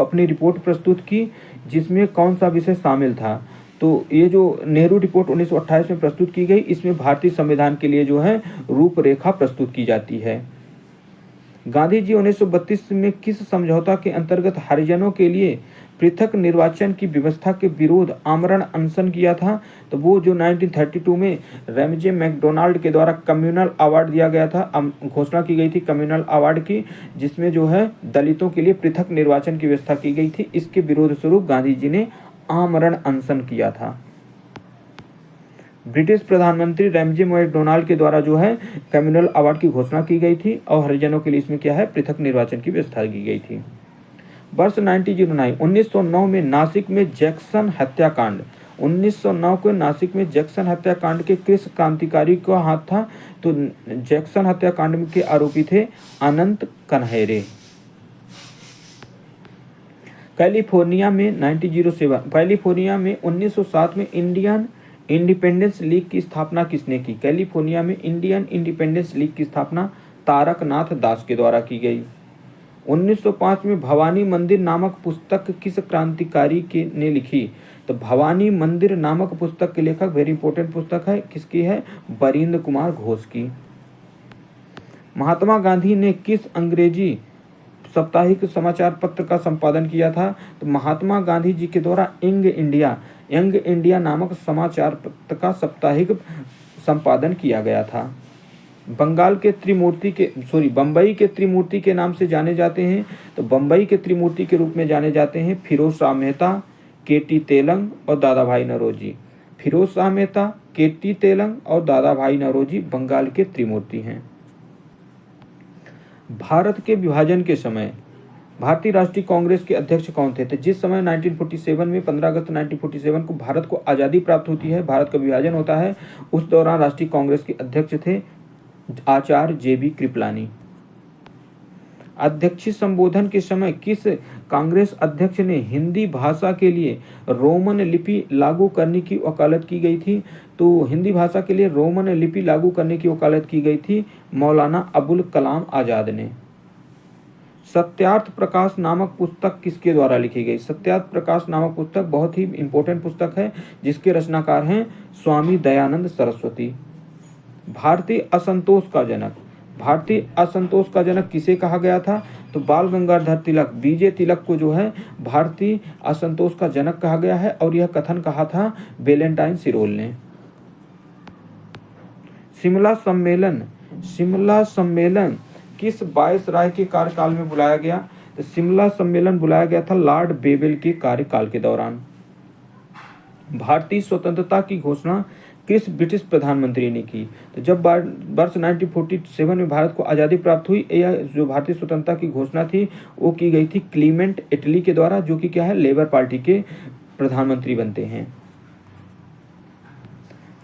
अपनी रिपोर्ट प्रस्तुत की, जिसमें कौन सा विषय शामिल था? तो ये जो नेहरू रिपोर्ट 1928 में प्रस्तुत की गई, इसमें भारतीय संविधान के लिए जो है रूपरेखा प्रस्तुत की जाती है। गांधी जी 1932 में किस समझौता के अंतर्गत हरिजनों के लिए पृथक निर्वाचन की व्यवस्था के विरोध आमरण अनशन किया था? तो वो जो 1932 में रैमजे मैकडोनाल्ड के द्वारा कम्युनल अवार्ड दिया गया था, घोषणा की गई थी कम्युनल अवार्ड की, जिसमें जो है दलितों के लिए पृथक निर्वाचन की व्यवस्था की गई थी। इसके विरोध स्वरूप गांधी जी ने आमरण अनशन किया था। ब्रिटिश प्रधानमंत्री रैमजे मैकडोनाल्ड के द्वारा जो है कम्युनल अवार्ड की घोषणा की गई थी और हरिजनों के लिए इसमें क्या है, पृथक निर्वाचन की व्यवस्था की गई थी। वर्ष 1909 में नासिक में जैक्सन हत्याकांड, 1909 को नासिक में जैक्सन हत्याकांड के किस क्रांतिकारी का हाथ था? तो जैक्सन हत्याकांड के आरोपी थे अनंत कन्हेरे। कैलिफोर्निया में 1907 कैलिफोर्निया में 1907 में इंडियन इंडिपेंडेंस लीग की स्थापना किसने की? कैलिफोर्निया में इंडियन इंडिपेंडेंस लीग की स्थापना तारकनाथ दास के द्वारा की गई। 1905 में भवानी मंदिर नामक पुस्तक किस क्रांतिकारी के ने लिखी? तो भवानी मंदिर नामक पुस्तक के लेखक, वेरी इंपॉर्टेंट पुस्तक है, किसकी है? बरिंद्र कुमार घोष की। महात्मा गांधी ने किस अंग्रेजी साप्ताहिक समाचार पत्र का संपादन किया था? तो महात्मा गांधी जी के द्वारा यंग इंडिया नामक समाचार पत्र का साप्ताहिक संपादन किया गया था। बम्बई के त्रिमूर्ति के नाम से जाने जाते हैं। तो बम्बई के त्रिमूर्ति के रूप में जाने जाते हैं फिरोज शाह मेहता, केटी तेलंग और दादा भाई नौरोजी। फिरोज शाह मेहता, केटी तेलंग और दादा भाई नौरोजी बंगाल के त्रिमूर्ति हैं। भारत के विभाजन के समय भारतीय राष्ट्रीय कांग्रेस के अध्यक्ष कौन थे? तो जिस समय 1947 में 15 अगस्त 1947 को भारत को आज़ादी प्राप्त होती है, भारत का विभाजन होता है, उस दौरान राष्ट्रीय कांग्रेस के अध्यक्ष थे आचार्य JB कृपलानी। अध्यक्षीय संबोधन के समय किस कांग्रेस अध्यक्ष ने हिंदी भाषा के लिए रोमन लिपि लागू करने की वकालत की गई थी? तो हिंदी भाषा के लिए रोमन लिपि लागू करने की वकालत की गई थी मौलाना अबुल कलाम आज़ाद ने। सत्यार्थ प्रकाश नामक पुस्तक किसके द्वारा लिखी गई? सत्यार्थ प्रकाश नामक पुस्तक बहुत ही इंपॉर्टेंट पुस्तक है, जिसके रचनाकार हैं स्वामी दयानंद सरस्वती। भारतीय असंतोष का जनक किसे कहा गया था? तो बाल गंगाधर तिलक, BJ तिलक को जो है भारतीय असंतोष का जनक कहा गया है, और यह कथन कहा था वेलेंटाइन सिरोल ने। शिमला सम्मेलन किस वायसराय के कार्यकाल में बुलाया गया? तो शिमला सम्मेलन बुलाया गया था लॉर्ड बेवेल के कार्यकाल के दौरान। भारतीय स्वतंत्रता की घोषणा किस ब्रिटिश प्रधानमंत्री ने की? तो जब वर्ष 1947 में भारत को आज़ादी प्राप्त हुई, यह जो भारतीय स्वतंत्रता की घोषणा थी वो की गई थी क्लीमेंट एटली के द्वारा, जो कि क्या है, लेबर पार्टी के प्रधानमंत्री बनते हैं।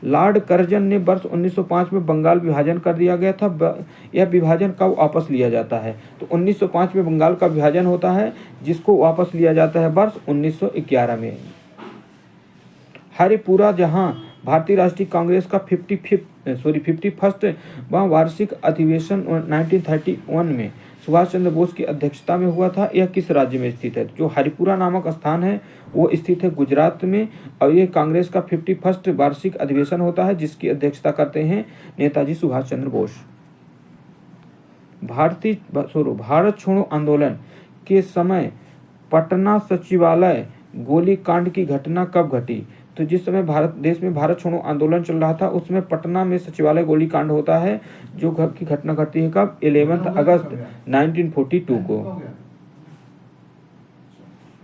लॉर्ड कर्जन ने वर्ष 1905 में बंगाल विभाजन कर दिया गया था। यह विभाजन कब वापस लिया जाता है? तो 1905 में बंगाल का विभाजन होता है, जिसको वापस लिया जाता है वर्ष 1911 में। हरिपुरा, जहां भारतीय राष्ट्रीय कांग्रेस का 51वां वार्षिक अधिवेशन 1931 में सुभाष चंद्र बोस की अध्यक्षता में हुआ था, यह किस राज्य में स्थित है? जो हरिपुरा नामक स्थान है वो स्थित है गुजरात में, और ये कांग्रेस का 51वां वार्षिक अधिवेशन होता है, जिसकी अध्यक्षता करते हैं नेताजी सुभाष चंद्र बोस। भारत छोड़ो आंदोलन के समय पटना सचिवालय गोलीकांड की घटना कब घटी? तो जिस समय देश में भारत छोड़ो आंदोलन चल रहा था, उसमें पटना में सचिवालय गोलीकांड होता है, जो की घटना घटती है कब? 11 अगस्त 1942 को।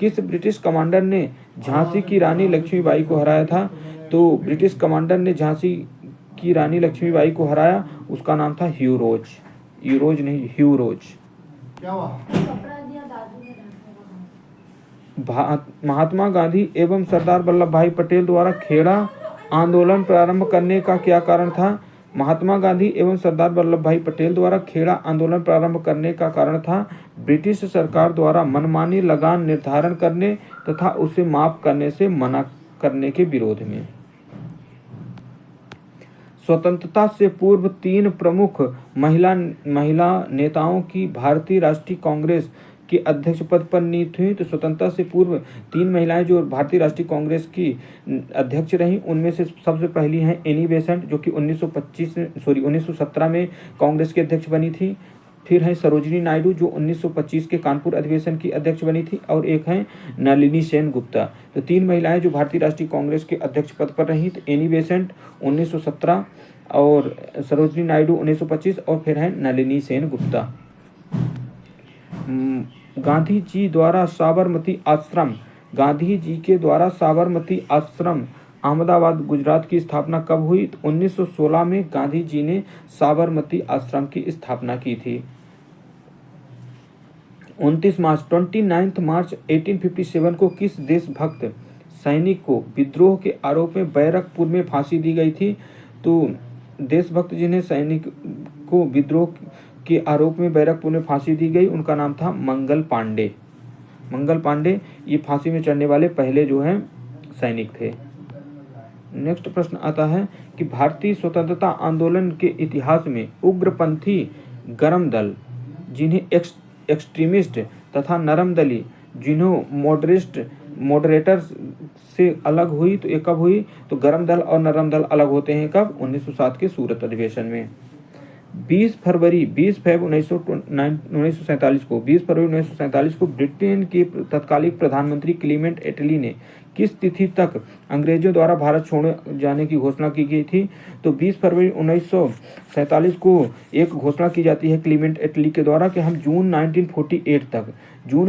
किस ब्रिटिश कमांडर ने झांसी की रानी लक्ष्मीबाई को हराया था? तो ब्रिटिश कमांडर ने झांसी की रानी लक्ष्मीबाई को हराया, उसका नाम था ह्यू रोज। महात्मा गांधी एवं सरदार वल्लभ भाई पटेल द्वारा खेड़ा आंदोलन प्रारंभ करने का क्या कारण था? महात्मा गांधी एवं सरदार वल्लभ भाई पटेल द्वारा खेड़ा आंदोलन प्रारंभ करने का कारण था ब्रिटिश सरकार द्वारा मनमानी लगान निर्धारण करने तथा उसे माफ करने से मना करने के विरोध में। स्वतंत्रता से पूर्व 3 प्रमुख महिला नेताओं की भारतीय राष्ट्रीय कांग्रेस के अध्यक्ष पद पर नियुक्त हुई। तो स्वतंत्रता से पूर्व 3 महिलाएं जो भारतीय राष्ट्रीय कांग्रेस की अध्यक्ष रहीं, उनमें से सबसे पहली हैं एनी बेसेंट, जो कि 1917 में कांग्रेस के अध्यक्ष बनी थी। फिर है सरोजिनी नायडू, जो 1925 के कानपुर अधिवेशन की अध्यक्ष बनी थी, और एक हैं नलिनी सेन गुप्ता। तो 3 महिलाएं जो भारतीय राष्ट्रीय कांग्रेस के अध्यक्ष पद पर रहीं, तो एनी बेसेंट 1917 और सरोजिनी नायडू 1925, और फिर है नलिनी सेन गुप्ता। गांधी जी के द्वारा साबरमती आश्रम अहमदाबाद गुजरात की स्थापना कब हुई? तो 1916 में गांधी जी ने साबरमती आश्रम की स्थापना की थी। 29 मार्च 1857 को किस देशभक्त सैनिक को विद्रोह के आरोप में बैरकपुर में फांसी दी गई थी? तो देशभक्त जिन्हें सैनिक को विद्रोह के आरोप में बैरकपुर में फांसी दी गई, उनका नाम था मंगल पांडे। मंगल पांडे ये फांसी में चढ़ने वाले पहले जो हैं सैनिक थे। नेक्स्ट प्रश्न आता है कि भारतीय स्वतंत्रता आंदोलन के इतिहास में उग्रपंथी गरम दल जिन्हें एक्सट्रीमिस्ट तथा नरम दली जिन्हों मॉडरेटर्स से अलग हुई, तो ये कब हुई? तो गरम दल और नरम दल अलग होते हैं कब? 1907 के सूरत अधिवेशन में। 20 फरवरी 1947 को ब्रिटेन के तत्कालीन प्रधानमंत्री क्लीमेंट एटली ने किस तिथि तक अंग्रेजों द्वारा भारत छोड़ जाने की घोषणा की गई थी? तो 20 फरवरी 1947 को एक घोषणा की जाती है क्लीमेंट एटली के द्वारा कि हम जून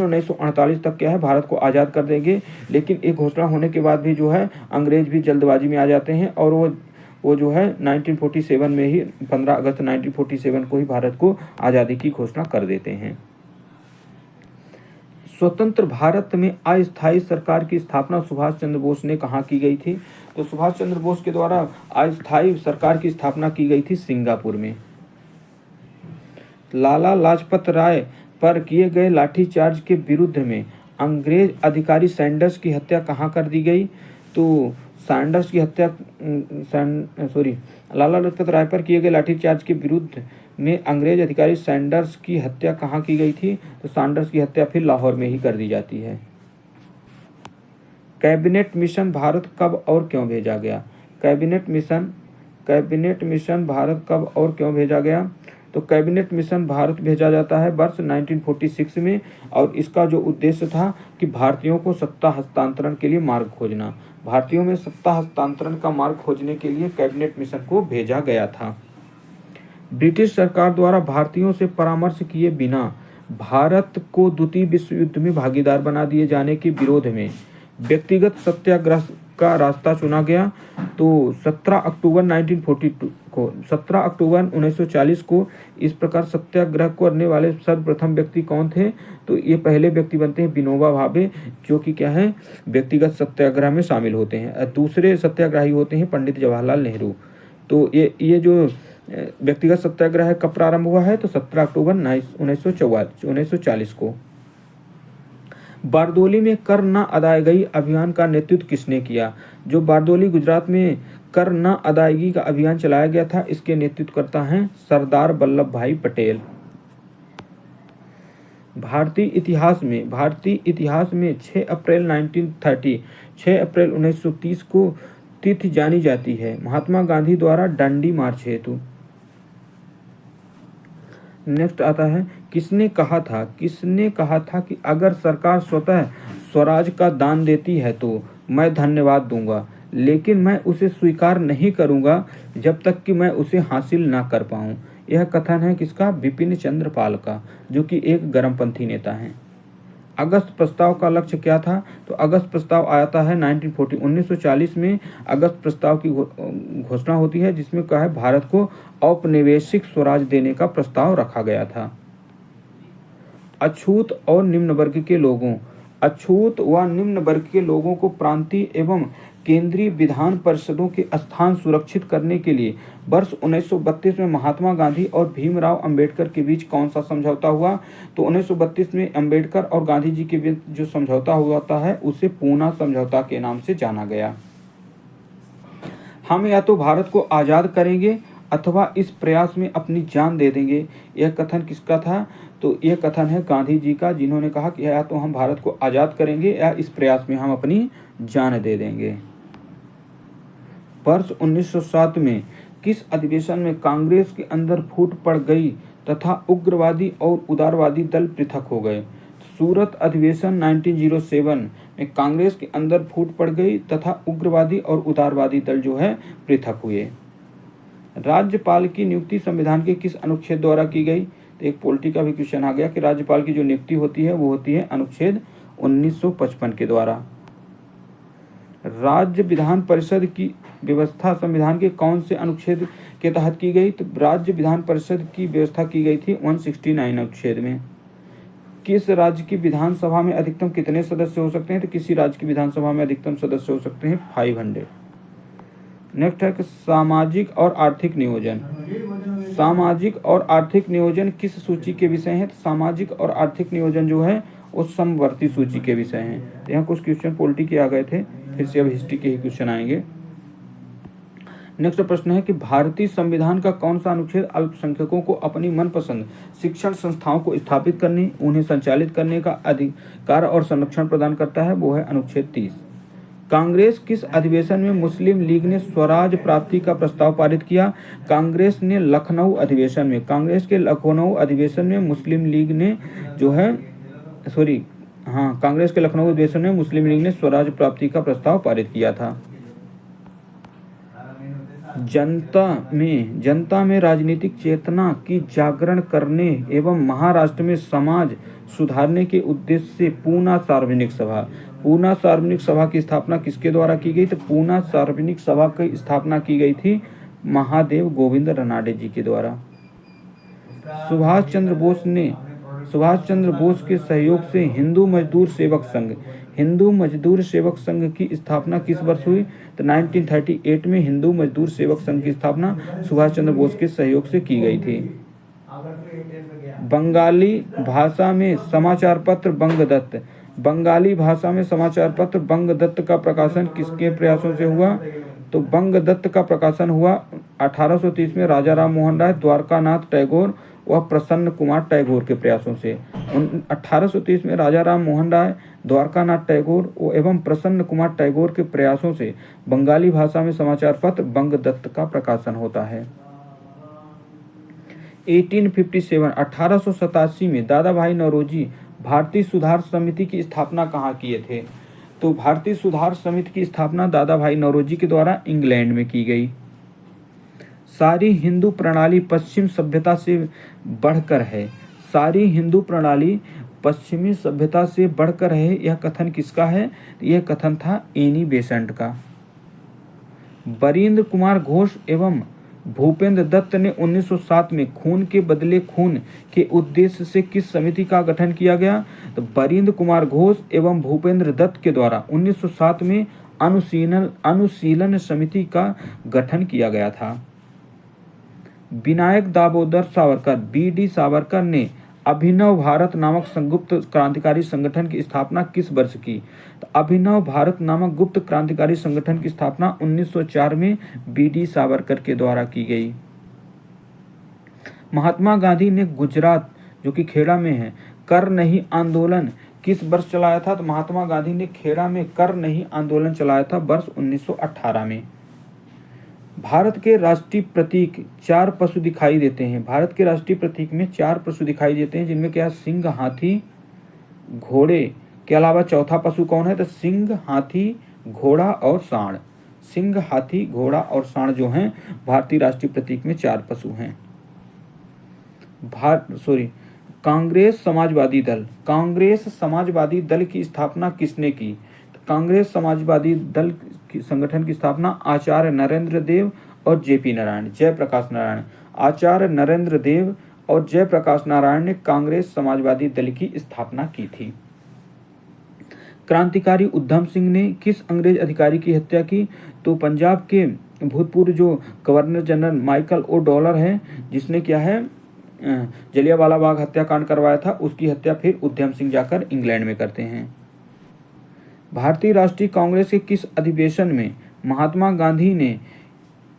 1948 तक क्या है भारत को आज़ाद कर देंगे। लेकिन एक घोषणा होने के बाद भी जो है अंग्रेज भी जल्दबाजी में आ जाते हैं और वो जो है 1947 में ही 15 अगस्त 1947 को ही भारत को आज़ादी की घोषणा कर देते हैं। स्वतंत्र भारत में अस्थायी सरकार की स्थापना सुभाष चंद्र बोस ने कहाँ की गई थी? तो सुभाष चंद्र बोस के द्वारा अस्थायी सरकार की स्थापना की गई थी सिंगापुर में। लाला लाजपत राय पर किए गए लाठीचार्ज के विरुद्ध में अंग्रेज अधिकारी सैंडर्स की हत्या कहाँ कर दी गई? तो लाला लाजपत राय पर किए गए लाठीचार्ज के विरुद्ध में अंग्रेज अधिकारी सैंडर्स की हत्या कहाँ की गई थी? तो सैंडर्स की हत्या फिर लाहौर में ही कर दी जाती है। कैबिनेट मिशन भारत कब और क्यों भेजा गया? कैबिनेट मिशन भारत कब और क्यों भेजा गया? तो कैबिनेट मिशन भारत भेजा जाता है वर्ष 1946 में और इसका जो उद्देश्य था कि भारतीयों को सत्ता हस्तांतरण के लिए मार्ग खोजना। भारतीयों में सत्ता हस्तांतरण का मार्ग खोजने के लिए कैबिनेट मिशन को भेजा गया था। ब्रिटिश सरकार द्वारा भारतीयों से परामर्श किए बिना भारत को द्वितीय विश्व युद्ध में भागीदार बना दिए जाने के विरोध में व्यक्तिगत सत्याग्रह का रास्ता चुना गया। तो 17 अक्टूबर 1940 को इस प्रकार सत्याग्रह करने वाले सर्वप्रथम व्यक्ति कौन थे? तो ये पहले व्यक्ति बनते हैं विनोबा भावे, जो कि क्या है व्यक्तिगत सत्याग्रह में शामिल होते हैं। दूसरे सत्याग्रही होते हैं पंडित जवाहरलाल नेहरू। तो ये जो व्यक्तिगत सत्याग्रह कब प्रारंभ हुआ है? तो 17 अक्टूबर 1940 को। बारदोली में कर न अदायगी अभियान का नेतृत्व किसने किया? जो बारदोली गुजरात में कर न अदायगी का अभियान चलाया गया था, इसके नेतृत्व करता है सरदार वल्लभ भाई पटेल। भारतीय इतिहास में 6 अप्रैल 1930 को तिथि जानी जाती है महात्मा गांधी द्वारा दांडी मार्च हेतु। नेक्स्ट आता है किसने कहा था कि अगर सरकार स्वतः स्वराज का दान देती है तो मैं धन्यवाद दूंगा, लेकिन मैं उसे स्वीकार नहीं करूंगा जब तक कि मैं उसे हासिल ना कर पाऊं। यह कथन है किसका? बिपिन चंद्र पाल का, जो कि एक गर्मपंथी नेता हैं। अगस्त प्रस्ताव का लक्ष्य क्या था? तो अगस्त प्रस्ताव आता है 1940 में अगस्त प्रस्ताव की घोषणा होती है, जिसमें कहा है भारत को औपनिवेशिक स्वराज देने का प्रस्ताव रखा गया था। अछूत व निम्न वर्ग के लोगों को प्रांतीय एवं केंद्रीय विधान परिषदों के स्थान सुरक्षित करने के लिए वर्ष 1932 में महात्मा गांधी और भीमराव अंबेडकर के बीच कौन सा समझौता हुआ? तो 1932 में अंबेडकर और गांधी जी के बीच जो समझौता हुआ है उसे पूना समझौता के नाम से जाना गया। हम या तो भारत को आज़ाद करेंगे अथवा इस प्रयास में अपनी जान दे देंगे। यह कथन किसका था? तो यह कथन है गांधी जी का, जिन्होंने कहा कि या तो हम भारत को आज़ाद करेंगे या इस प्रयास में हम अपनी जान दे देंगे। वर्ष 1907 में किस अधिवेशन में कांग्रेस के अंदर फूट पड़ गई तथा उग्रवादी और उदारवादी दल पृथक हो गए? सूरत अधिवेशन 1907 में कांग्रेस के अंदर फूट पड़ गई तथा उग्रवादी और उदारवादी दल जो है पृथक हुए। राज्यपाल की नियुक्ति संविधान के किस अनुच्छेद द्वारा की गई? तो एक पॉलिटी का भी क्वेश्चन आ गया कि राज्यपाल की जो नियुक्ति होती है वो होती है अनुच्छेद 1955 के द्वारा। राज्य विधान परिषद की व्यवस्था संविधान के कौन से अनुच्छेद के तहत की गई? तो राज्य विधान परिषद की व्यवस्था की गई थी 169 अनुच्छेद में। किस राज्य की विधानसभा में अधिकतम कितने सदस्य हो सकते हैं? तो किसी राज्य की विधानसभा में अधिकतम सदस्य हो सकते हैं 500। नेक्स्ट है कि सामाजिक और आर्थिक नियोजन किस सूची के विषय है? तो सामाजिक और आर्थिक नियोजन जो है वो समवर्ती सूची के विषय हैं। तो यहाँ कुछ क्वेश्चन पॉलिटी के आ गए थे, फिर से अब हिस्ट्री के ही क्वेश्चन आएंगे। नेक्स्ट प्रश्न है कि भारतीय संविधान का कौन सा अनुच्छेद अल्पसंख्यकों को अपनी मनपसंद शिक्षण संस्थाओं को स्थापित करने, उन्हें संचालित करने का अधिकार और संरक्षण प्रदान करता है? वो है अनुच्छेद 30। कांग्रेस किस अधिवेशन में मुस्लिम लीग ने स्वराज प्राप्ति का प्रस्ताव पारित किया? कांग्रेस के लखनऊ अधिवेशन में मुस्लिम लीग ने स्वराज प्राप्ति का प्रस्ताव पारित किया था। जनता में राजनीतिक चेतना की जागरण करने एवं महाराष्ट्र में समाज सुधारने के उद्देश्य से पूना सार्वजनिक सभा की स्थापना किसके द्वारा की गई? तो पूना सार्वजनिक सभा की स्थापना की गई थी महादेव गोविंद रनाडे जी के द्वारा। सुभाष चंद्र बोस के सहयोग से हिंदू मजदूर सेवक संघ की स्थापना किस वर्ष हुई? तो 1938 में हिंदू मजदूर सेवक संघ की स्थापना सुभाष चंद्र बोस के सहयोग से की गई थी। बंगाली भाषा में समाचार पत्र बंगदत्त का प्रकाशन किसके प्रयासों से हुआ? तो बंगदत्त का प्रकाशन हुआ 1830 में राजा राम मोहन राय, द्वारकानाथ टैगोर व प्रसन्न कुमार टैगोर के प्रयासों से। 1830 में राजा राम मोहन राय, द्वारकानाथ टैगोर एवं प्रसन्न कुमार टैगोर के प्रयासों से बंगाली भाषा में समाचार पत्र बंगदत्त का प्रकाशन होता है। 1887 में दादा भाई नौरोजी भारतीय सुधार समिति की स्थापना कहाँ किए थे? तो भारतीय सुधार समिति की स्थापना दादा भाई नौरोजी के द्वारा इंग्लैंड में की गई। सारी हिंदू प्रणाली पश्चिम सभ्यता से बढ़कर है, यह कथन किसका है? यह कथन था एनी बेसेंट का। बरिंद्र कुमार घोष एवं भूपेंद्र दत्त ने 1907 में खून के बदले खून के उद्देश्य से किस समिति का गठन किया गया? तो बरिंद्र कुमार घोष एवं भूपेंद्र दत्त के द्वारा 1907 में अनुशीलन समिति का गठन किया गया था। विनायक दामोदर सावरकर BD सावरकर ने अभिनव भारत नामक संयुक्त क्रांतिकारी संगठन की स्थापना किस वर्ष की? तो अभिनव भारत नामक गुप्त क्रांतिकारी संगठन की स्थापना 1904 में BD सावरकर के द्वारा की गई। महात्मा गांधी ने गुजरात जो कि खेड़ा में है कर नहीं आंदोलन किस वर्ष चलाया था? तो महात्मा गांधी ने खेड़ा में कर नहीं आंदोलन चलाया था वर्ष 1918 में। भारत के राष्ट्रीय प्रतीक 4 पशु दिखाई देते हैं। भारत के राष्ट्रीय प्रतीक में 4 पशु दिखाई देते हैं, जिनमें क्या? सिंह, हाथी, घोड़े के अलावा चौथा पशु कौन है? तो सिंह, हाथी, घोड़ा और सांड। सिंह, हाथी, घोड़ा और सांड जो हैं भारतीय राष्ट्रीय प्रतीक में 4 पशु हैं। कांग्रेस समाजवादी दल की स्थापना किसने की? कांग्रेस समाजवादी दल संगठन की स्थापना आचार्य नरेंद्र देव और जयप्रकाश नारायण। आचार्य नरेंद्र देव और जयप्रकाश नारायण ने कांग्रेस समाजवादी दल की स्थापना की थी। क्रांतिकारी उधम सिंह ने किस अंग्रेज अधिकारी की हत्या की? तो पंजाब के भूतपूर्व जो governor general Michael O'Dwyer है, जिसने क्या है जलियांवाला बाग हत्याकांड करवाया था, उसकी हत्या फिर उधम सिंह जाकर इंग्लैंड में करते हैं। भारतीय राष्ट्रीय कांग्रेस के किस अधिवेशन में महात्मा गांधी ने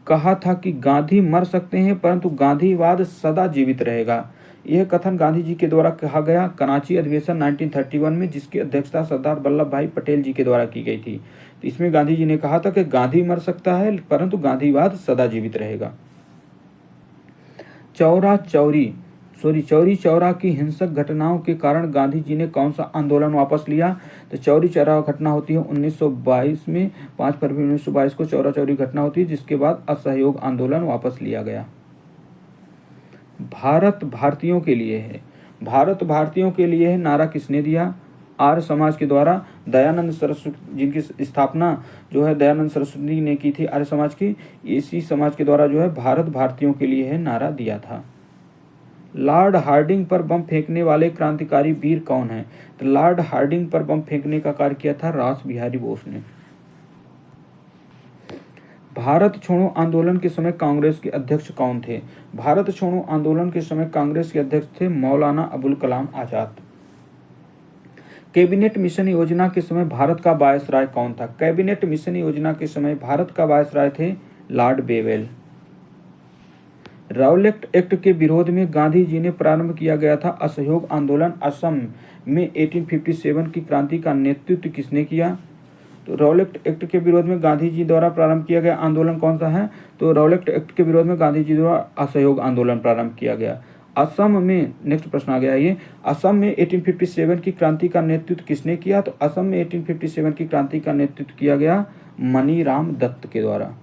कहा था कि गांधी मर सकते हैं परंतु गांधीवाद सदा जीवित रहेगा? यह कथन गांधी जी के द्वारा कहा गया कराची अधिवेशन 1931 में, जिसकी अध्यक्षता सरदार वल्लभ भाई पटेल जी के द्वारा की गई थी। तो इसमें गांधी जी ने कहा था कि गांधी मर सकता है परंतु गांधीवाद सदा जीवित रहेगा। चौरी चौरा की हिंसक घटनाओं के कारण गांधी जी ने कौन सा आंदोलन वापस लिया? तो चौरी चौरा घटना होती है 1922 में, 5 फरवरी 1922 को चौरा चौरी घटना होती है, जिसके बाद असहयोग आंदोलन वापस लिया गया। भारत भारतीयों के लिए है नारा किसने दिया? आर्य समाज के द्वारा दयानंद सरस्वती, जिनकी स्थापना जो है दयानंद सरस्वती ने की थी आर्य समाज की, इसी समाज के द्वारा जो है भारत भारतीयों के लिए है नारा दिया था। लॉर्ड हार्डिंग पर बम फेंकने वाले क्रांतिकारी वीर कौन है? तो लॉर्ड हार्डिंग पर बम फेंकने का कार्य किया था रास बिहारी बोस ने। भारत छोड़ो आंदोलन के समय कांग्रेस के अध्यक्ष कौन थे? भारत छोड़ो आंदोलन के समय कांग्रेस के अध्यक्ष थे मौलाना अबुल कलाम आजाद। कैबिनेट मिशन योजना के समय भारत का वायसराय कौन था? कैबिनेट मिशन योजना के समय भारत का वायसराय थे लॉर्ड बेवेल। रॉलेट एक्ट के विरोध में गांधी जी ने प्रारंभ किया गया था असहयोग आंदोलन। असम में 1857 की क्रांति का नेतृत्व किसने किया? तो रॉलेट एक्ट के विरोध में गांधी जी द्वारा प्रारंभ किया गया आंदोलन कौन सा है? तो रॉलेट एक्ट के विरोध में गांधी जी द्वारा असहयोग आंदोलन प्रारंभ किया गया। असम में, नेक्स्ट प्रश्न आ गया ये, असम में 1857 की क्रांति का नेतृत्व किसने किया? तो असम में 1857 की क्रांति का नेतृत्व किया गया मनीराम दत्त के द्वारा।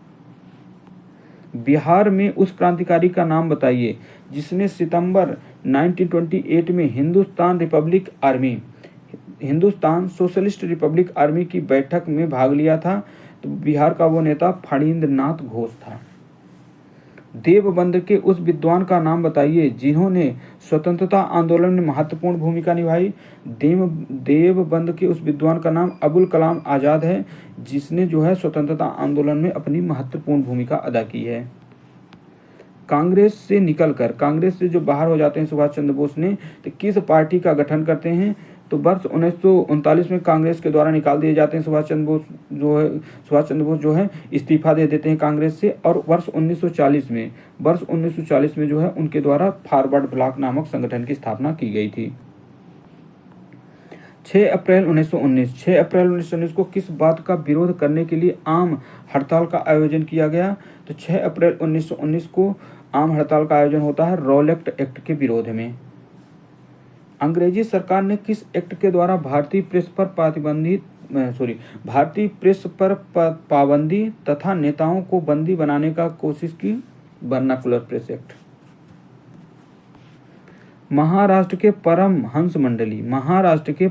बिहार में उस क्रांतिकारी का नाम बताइए जिसने सितंबर 1928 में हिंदुस्तान सोशलिस्ट रिपब्लिक आर्मी की बैठक में भाग लिया था। तो बिहार का वो नेता फणींद्रनाथ घोष था। देवबंद के उस विद्वान का नाम बताइए जिन्होंने स्वतंत्रता आंदोलन में महत्वपूर्ण भूमिका निभाई। देवबंद के उस विद्वान का नाम अबुल कलाम आजाद है, जिसने जो है स्वतंत्रता आंदोलन में अपनी महत्वपूर्ण भूमिका अदा की है। कांग्रेस से जो बाहर हो जाते हैं सुभाष चंद्र बोस ने, तो किस पार्टी का गठन करते हैं? तो वर्ष 1939 में कांग्रेस के द्वारा निकाल दिए जाते हैं। सुभाष चंद्र बोस जो है इस्तीफा दे देते हैं कांग्रेस से, और वर्ष 1940 में जो है उनके द्वारा फॉरवर्ड ब्लॉक नामक संगठन की स्थापना की गई थी। 6 अप्रैल 1919 को किस बात का विरोध करने के लिए आम हड़ताल का आयोजन किया गया? तो 6 अप्रैल 1919 को आम हड़ताल का आयोजन होता है रॉलेट एक्ट के विरोध में। अंग्रेजी सरकार ने किस एक्ट के द्वारा भारतीय प्रेस पर पाबंदी तथा नेताओं को बंदी बनाने का कोशिश की? Vernacular press act. महाराष्ट्र के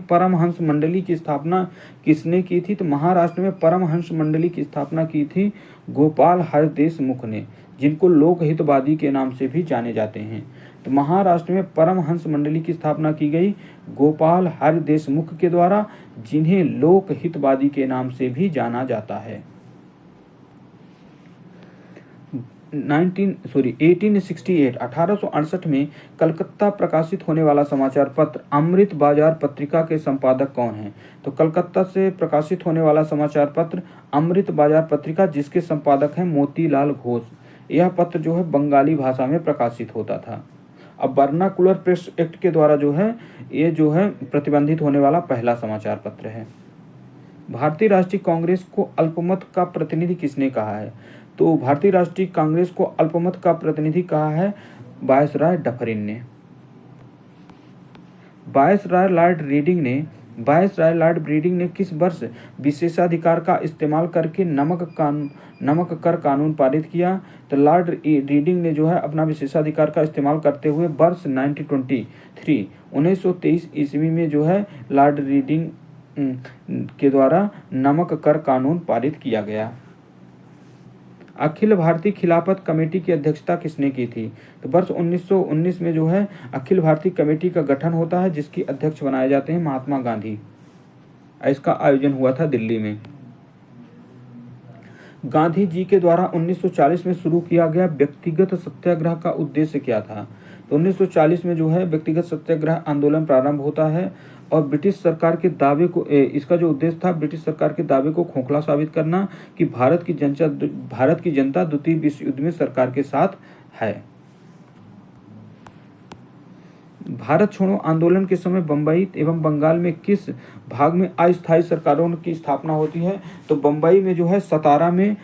परमहंस मंडली की स्थापना किसने की थी? तो महाराष्ट्र में परमहंस मंडली की स्थापना की थी गोपाल हरदेशमुख ने, जिनको लोकहितवादी के नाम से भी जाने जाते हैं। तो महाराष्ट्र में परमहंस मंडली की स्थापना की गई गोपाल हरदेशमुख के द्वारा, जिन्हें लोकहितवादी के नाम से भी जाना जाता है। 1868 में कलकत्ता प्रकाशित होने वाला समाचार पत्र अमृत बाजार पत्रिका के संपादक कौन है? तो कलकत्ता से प्रकाशित होने वाला समाचार पत्र अमृत बाजार पत्रिका, जिसके संपादक हैं मोतीलाल घोष। यह पत्र जो है बंगाली भाषा में प्रकाशित होता था। अब वर्नाकुलर प्रेस एक्ट के द्वारा जो है ये जो है प्रतिबंधित होने वाला पहला समाचार पत्र है। भारतीय राष्ट्रीय कांग्रेस को अल्पमत का प्रतिनिधि किसने कहा है? तो भारतीय राष्ट्रीय कांग्रेस को अल्पमत का प्रतिनिधि कहा है वायसराय डफरिन ने। वायसराय लॉर्ड रीडिंग ने किस वर्ष विशेषाधिकार का इस्तेमाल करके नमक कर कानून पारित किया? तो लॉर्ड रीडिंग ने जो है अपना विशेषाधिकार का इस्तेमाल करते हुए वर्ष 1923 ईस्वी में जो है लॉर्ड रीडिंग के द्वारा नमक कर कानून पारित किया गया। अखिल भारतीय खिलाफत कमेटी की अध्यक्षता किसने की थी? तो वर्ष 1919 में जो है अखिल भारतीय कमेटी का गठन होता है, जिसकी अध्यक्ष बनाए जाते हैं महात्मा गांधी। इसका आयोजन हुआ था दिल्ली में। गांधी जी के द्वारा 1940 में शुरू किया गया व्यक्तिगत सत्याग्रह का उद्देश्य क्या था? तो 1940 में जो है व्यक्तिगत सत्याग्रह आंदोलन प्रारंभ होता है, और ब्रिटिश सरकार के दावे को इसका जो उद्देश्य था ब्रिटिश सरकार के दावे को खोखला साबित करना कि भारत की जनता द्वितीय विश्व युद्ध में सरकार के साथ है। भारत छोड़ो आंदोलन के समय बंबई एवं बंगाल में किस भाग में अस्थायी सरकारों की स्थापना होती है? तो बंबई में जो है सतारा में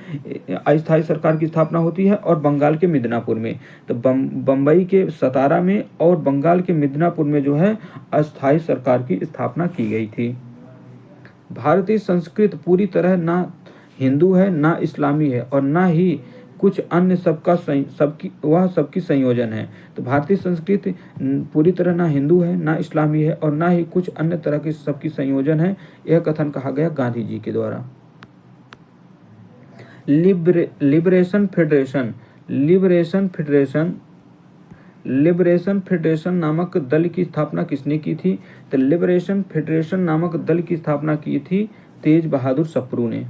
अस्थायी सरकार की स्थापना होती है, और बंगाल के मिदनापुर में। तो बंबई के सतारा में और बंगाल के मिदनापुर में जो है अस्थायी सरकार की स्थापना की गई थी। भारतीय संस्कृति पूरी तरह ना हिंदू है, ना इस्लामी है, और ना ही कुछ अन्य सबकी संयोजन है। तो भारतीय संस्कृति पूरी तरह ना हिंदू है, ना इस्लामी है, और ना ही कुछ अन्य तरह के सबकी संयोजन है। यह कथन कहा गया गांधी जी के द्वारा। लिबरेशन फेडरेशन नामक दल की स्थापना किसने की थी? तो लिबरेशन फेडरेशन नामक दल की स्थापना की थी तेज बहादुर सप्रू ने।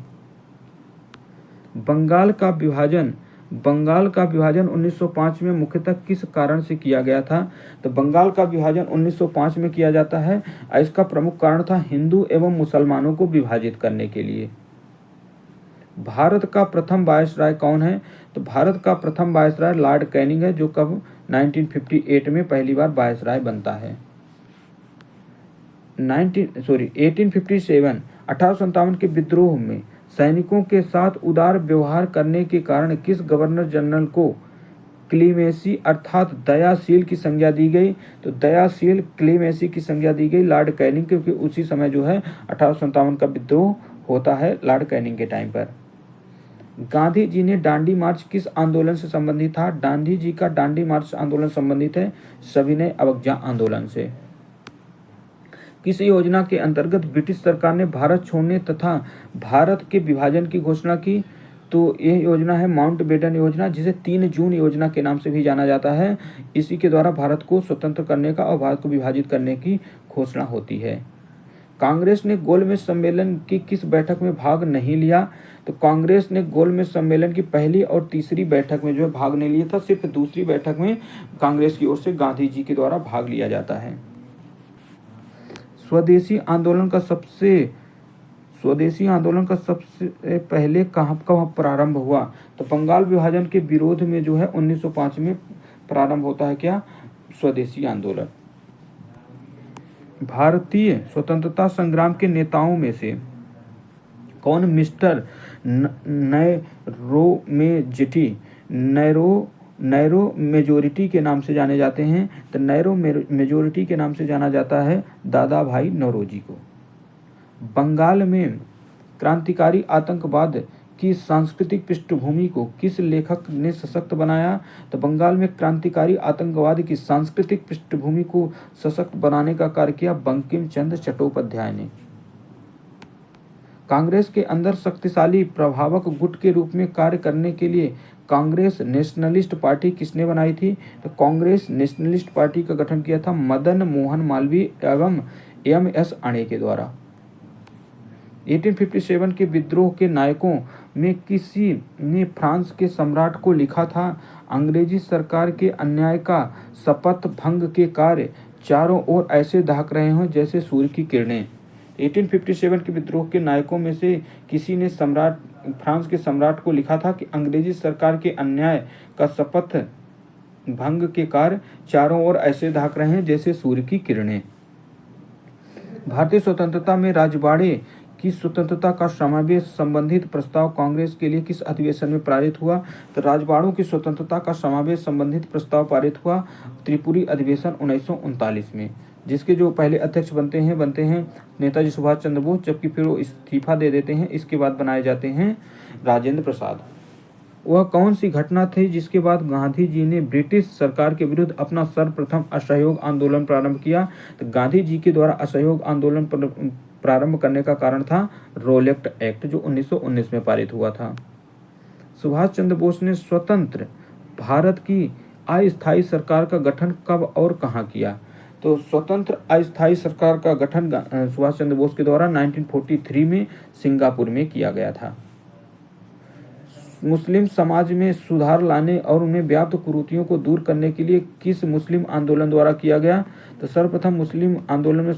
बंगाल का विभाजन बंगाल का विभाजन 1905 में मुख्यतः किस कारण से किया गया था? तो बंगाल का विभाजन 1905 में किया जाता है। इसका प्रमुख कारण था हिंदू एवं मुसलमानों को विभाजित करने के लिए। भारत का प्रथम वायसराय कौन है? तो भारत का प्रथम वायसराय लॉर्ड कैनिंग है, जो कब 1958 में पहली बार वायसराय बनता है। 1857 1857 के विद्रोह में सैनिकों के साथ उदार व्यवहार करने के कारण किस गवर्नर जनरल को क्लीमेसी अर्थात दयाशील की संज्ञा दी गई? तो दयाशील क्लीमेसी की संज्ञा दी गई लॉर्ड कैनिंग, क्योंकि उसी समय जो है 1857 का विद्रोह होता है लॉर्ड कैनिंग के टाइम पर। गांधी जी ने दांडी मार्च किस आंदोलन से संबंधित था? गांधी जी का दांडी मार्च आंदोलन संबंधित है सविनय अवज्ञा आंदोलन से। किस योजना के अंतर्गत ब्रिटिश सरकार ने भारत छोड़ने तथा भारत के विभाजन की घोषणा की? तो यह योजना है माउंटबेटन योजना, जिसे 3 जून योजना के नाम से भी जाना जाता है। इसी के द्वारा भारत को स्वतंत्र करने का और भारत को विभाजित करने की घोषणा होती है। कांग्रेस ने गोलमेज सम्मेलन की किस बैठक में भाग नहीं लिया? तो कांग्रेस ने गोलमेज सम्मेलन की पहली और तीसरी बैठक में जो है भाग नहीं लिया था। सिर्फ दूसरी बैठक में कांग्रेस की ओर से गांधी जी के द्वारा भाग लिया जाता है। स्वदेशी आंदोलन का सबसे पहले कब प्रारंभ हुआ? तो बंगाल विभाजन के विरोध में जो है 1905 में प्रारंभ होता है क्या? स्वदेशी आंदोलन। भारतीय स्वतंत्रता संग्राम के नेताओं में से कौन मिस्टर नैरो मेजोरिटी के नाम से जाने जाते हैं? तो नैरो मेजोरिटी के नाम से जाना जाता है दादा भाई नौरोजी को। बंगाल में क्रांतिकारी आतंकवाद की सांस्कृतिक पृष्ठभूमि को किस लेखक ने सशक्त बनाया? तो बंगाल में क्रांतिकारी आतंकवाद की सांस्कृतिक पृष्ठभूमि को सशक्त बनाने का कार्य किया बंकिम चंद्र चट्टोपाध्याय ने। कांग्रेस के अंदर शक्तिशाली प्रभावक गुट के रूप में कार्य करने के लिए कांग्रेस नेशनलिस्ट पार्टी किसने बनाई थी? तो कांग्रेस नेशनलिस्ट पार्टी का गठन किया था मदन मोहन मालवीय एवं एम.एस. आणे के द्वारा। 1857 के विद्रोह के नायकों में किसी ने फ्रांस के सम्राट को लिखा था? अंग्रेजी सरकार के अन्याय का शपथ भंग के कार्य चारों ओर ऐसे दहक रहे हों जैसे सूर्य की किरणें। 1857 के विद्रोह के नायकों में से किसी ने फ्रांस के सम्राट को लिखा था कि अंग्रेजी सरकार के अन्याय का शपथ भंग के कार्य चारों ओर ऐसे दहक रहे हैं जैसे सूर्य की किरणें। भारतीय स्वतंत्रता में राजवाड़े की स्वतंत्रता का समावेश संबंधित प्रस्ताव कांग्रेस के लिए किस अधिवेशन में पारित हुआ? तो राजवाड़ों की स्वतंत्रता का समावेश संबंधित प्रस्ताव पारित हुआ त्रिपुरी अधिवेशन 1939 में, जिसके जो पहले अध्यक्ष बनते हैं नेताजी सुभाष चंद्र बोस, जबकि फिर वो इस्तीफा दे देते हैं। इसके बाद बनाए जाते हैं राजेंद्र प्रसाद। वह कौन सी घटना थी जिसके बाद गांधी जी ने ब्रिटिश सरकार के विरुद्ध अपना सर्वप्रथम असहयोग आंदोलन प्रारंभ किया? तो गांधी जी के द्वारा असहयोग आंदोलन प्रारंभ करने का कारण था रोलेक्ट एक्ट, जो 1919 में पारित हुआ था। सुभाष चंद्र बोस ने स्वतंत्र भारत की अस्थायी सरकार का गठन कब और कहाँ किया? तो स्वतंत्र अस्थायी सरकार का गठन सुभाष चंद्र बोस के द्वारा 1943 में सिंगापुर में किया गया था। मुस्लिम समाज में सुधार लाने और उनमें व्याप्त कुरीतियों को दूर करने के लिए किस मुस्लिम आंदोलन द्वारा किया गया? तो सर्वप्रथम मुस्लिम आंदोलन में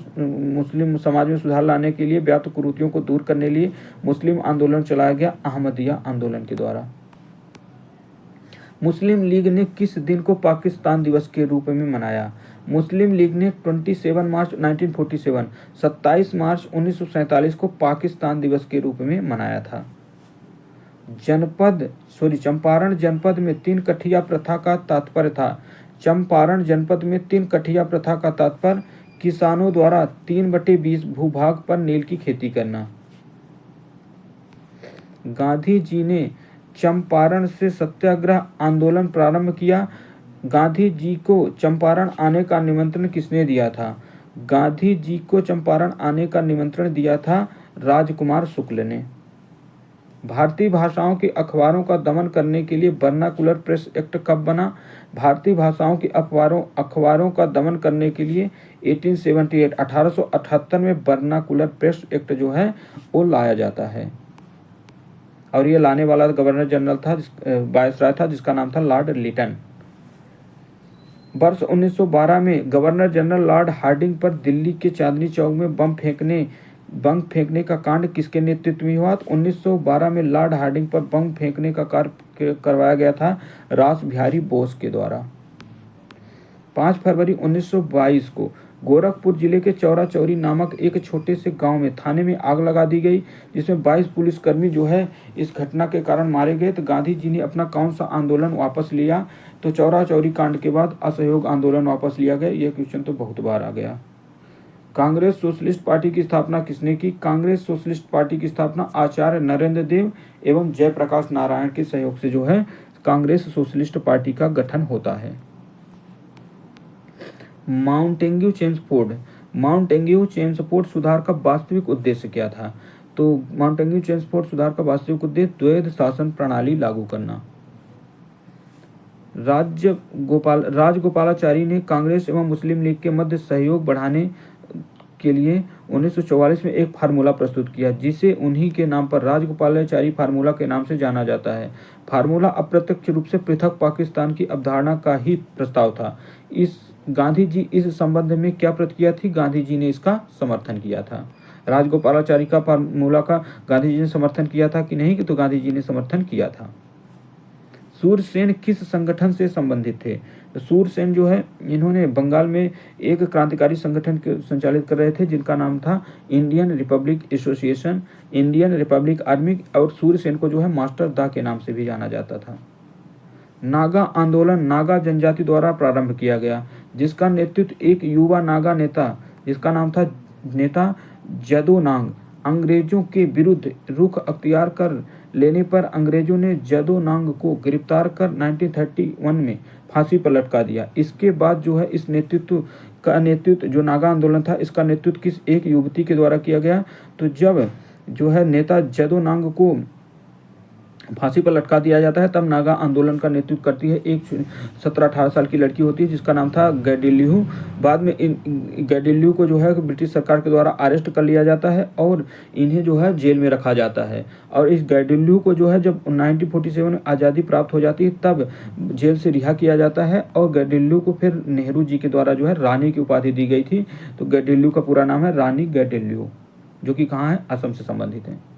मुस्लिम समाज में सुधार लाने के लिए व्याप्त कुरीतियों को दूर करने के लिए मुस्लिम आंदोलन चलाया गया अहमदिया आंदोलन के द्वारा। मुस्लिम लीग ने किस दिन को पाकिस्तान दिवस के रूप में मनाया? मुस्लिम लीग ने 27 मार्च 1947 27 मार्च 1947 को पाकिस्तान दिवस के रूप में मनाया था। चंपारण जनपद में 3 कठिया प्रथा का तात्पर्य था। चंपारण जनपद में 3 कठिया प्रथा का तात्पर्य किसानों द्वारा 3/20 भूभाग पर नील की खेती करना। गांधी जी ने चंपारण से सत्याग्रह आंदोलन प्रारंभ किया। गांधी जी को चंपारण आने का निमंत्रण किसने दिया था? गांधी जी को चंपारण आने का निमंत्रण दिया था राजकुमार शुक्ल ने। भारतीय भाषाओं के अखबारों का दमन करने के लिए वर्नाकुलर प्रेस एक्ट कब बना? भारतीय भाषाओं के अखबारों का दमन करने के लिए 1878 में वर्नाकुलर प्रेस एक्ट जो है वो लाया जाता है। और ये लाने वाला गवर्नर जनरल था, वायसराय था, जिसका नाम था लॉर्ड लिटन। वर्ष 1912 में गवर्नर जनरल लॉर्ड हार्डिंग पर दिल्ली के चांदनी चौक में बम फेंकने का कांड किसके नेतृत्व में हुआ? तो 1912 में लॉर्ड हार्डिंग पर बम फेंकने का कार्य करवाया गया था रास बिहारी बोस के द्वारा। 5 फरवरी 1922 को गोरखपुर जिले के चौरा चौरी नामक एक छोटे से गांव में थाने में आग लगा दी गई, जिसमें 22 पुलिसकर्मी जो है इस घटना के कारण मारे गए। तो गांधी जी ने अपना कौन सा आंदोलन वापस लिया? तो चौरा चौरी कांड के बाद असहयोग आंदोलन वापस लिया गया। यह क्वेश्चन तो बहुत बार आ गया। कांग्रेस सोशलिस्ट पार्टी की स्थापना किसने की? कांग्रेस सोशलिस्ट पार्टी की स्थापना आचार्य नरेंद्र देव एवं जयप्रकाश नारायण के सहयोग से जो है कांग्रेस सोशलिस्ट पार्टी का गठन होता है। माउंटेन्यू चेम्सफोर्ड सुधार का वास्तविक उद्देश्य क्या था? तो माउंटेन्यू चेम्सफोर्ड सुधार का वास्तविक उद्देश्य द्वैध शासन प्रणाली लागू करना। राजगोपालाचारी ने कांग्रेस एवं मुस्लिम लीग के मध्य सहयोग बढ़ाने के लिए 1944 में एक फार्मूला प्रस्तुत किया, जिसे उन्हीं के नाम पर राजगोपालाचारी फार्मूला के नाम से जाना जाता है। फार्मूला अप्रत्यक्ष रूप से पृथक पाकिस्तान की अवधारणा का ही प्रस्ताव था। गांधी जी इस संबंध में क्या प्रतिक्रिया थी? गांधी जी ने इसका समर्थन किया था। राजगोपालाचारी का फार्मूला का गांधी जी ने समर्थन किया था कि नहीं? तो गांधी जी ने समर्थन किया था। सूरसेन किस संगठन से संबंधित थे? तो सूरसेन जो है इन्होंने बंगाल में एक क्रांतिकारी संगठन के संचालित कर रहे थे, जिनका नाम था Indian Republic association, Indian Republic army, और सूरसेन को जो है मास्टर दा के नाम से भी जाना जाता था। नागा आंदोलन नागा जनजाति द्वारा प्रारंभ किया गया, जिसका नेतृत्व एक युवा नागा नेता, जिसका नाम था नेता जदोनांग। अंग्रेजों के विरुद्ध रुख अख्तियार कर लेने पर अंग्रेजों ने जदोनांग को गिरफ्तार कर 1931 में फांसी पर लटका दिया। इसके बाद जो है इस नेतृत्व जो नागा आंदोलन था, इसका नेतृत्व किस एक युवती के द्वारा किया गया? तो जब जो है नेता जदोनांग को फांसी पर लटका दिया जाता है, तब नागा आंदोलन का नेतृत्व करती है एक 17-18 साल की लड़की होती है, जिसका नाम था गैडिल्यू। बाद में इन गैडिल्यू को जो है ब्रिटिश सरकार के द्वारा अरेस्ट कर लिया जाता है और इन्हें जो है जेल में रखा जाता है। और इस गैडिल्यू को जो है जब 1947 में आज़ादी प्राप्त हो जाती है, तब जेल से रिहा किया जाता है और गैडिल्यू को फिर नेहरू जी के द्वारा जो है रानी की उपाधि दी गई थी। तो गैडिल्यू का पूरा नाम है रानी गैडिल्यू, जो कि कहाँ है? असम से संबंधित है।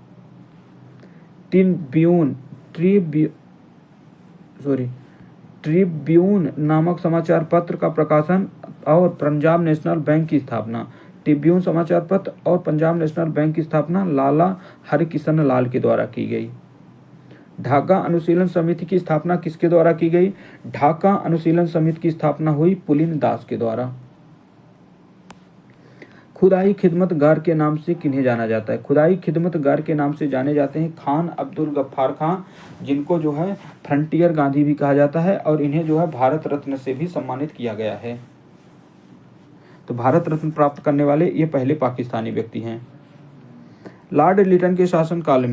ट्रिब्यून नामक समाचार पत्र का प्रकाशन और पंजाब नेशनल बैंक की स्थापना। ट्रिब्यून समाचार पत्र और पंजाब नेशनल बैंक की स्थापना लाला हरकिशन लाल के द्वारा की गई। ढाका अनुशीलन समिति की स्थापना किसके द्वारा की गई? ढाका अनुशीलन समिति की स्थापना हुई पुलिन दास के द्वारा। खुदाई खिदमतगार के नाम से किन्हें जाना जाता है? खुदाई खिदमतगार के नाम से जाने जाते हैं खान अब्दुल गफ्फार खान, जिनको जो है फ्रंटियर गांधी भी कहा जाता है, और इन्हें जो है भारत रत्न से भी सम्मानित किया गया है। तो भारत रत्न प्राप्त करने वाले ये पहले पाकिस्तानी व्यक्ति हैं। लॉर्ड लिटन के शासनकाल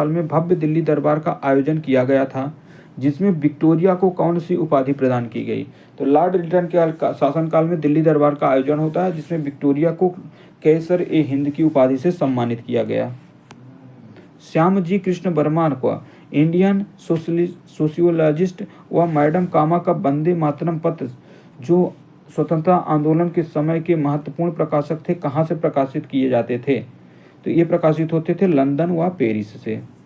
में भव्य दिल्ली दरबार का आयोजन किया गया था, जिसमें विक्टोरिया को कौन सी उपाधि प्रदान की गई? तो लॉर्ड लिटन के शासनकाल में दिल्ली दरबार का आयोजन होता है, जिसमें विक्टोरिया को कैसर ए हिंद की उपाधि से सम्मानित किया गया। श्यामजी कृष्ण वर्मा को इंडियन सोशियोलॉजिस्ट व मैडम कामा का वंदे मातरम पत्र, जो स्वतंत्रता आंदोलन के समय के महत्वपूर्ण प्रकाशक थे, कहाँ से प्रकाशित किए जाते थे? तो ये प्रकाशित होते थे लंदन व पेरिस से।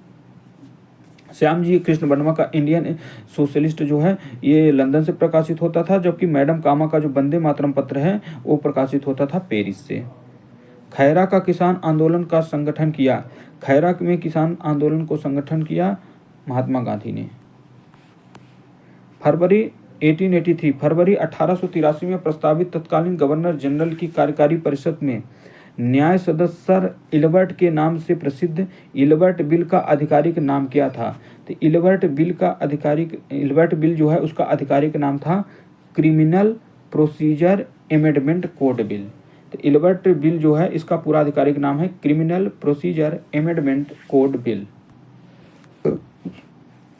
श्यामजी कृष्ण वर्मा का इंडियन सोशलिस्ट जो है ये लंदन से प्रकाशित होता था, जबकि मैडम कामा का जो वंदे मातरम पत्र है वो प्रकाशित होता था पेरिस से। खैरा का किसान आंदोलन का संगठन किया। खैरा में किसान आंदोलन को संगठन किया महात्मा गांधी ने। फरवरी 1883 में प्रस्तावित तत्कालीन गवर्नर जनरल की कार्यकारी परिषद में न्याय सदस्य सर इल्बर्ट के नाम से प्रसिद्ध इल्बर्ट बिल का आधिकारिक नाम क्या था? तो इल्बर्ट बिल जो है उसका आधिकारिक नाम था criminal procedure amendment code bill. तो इल्बर्ट बिल जो है इसका पूरा आधिकारिक नाम है criminal procedure amendment code bill.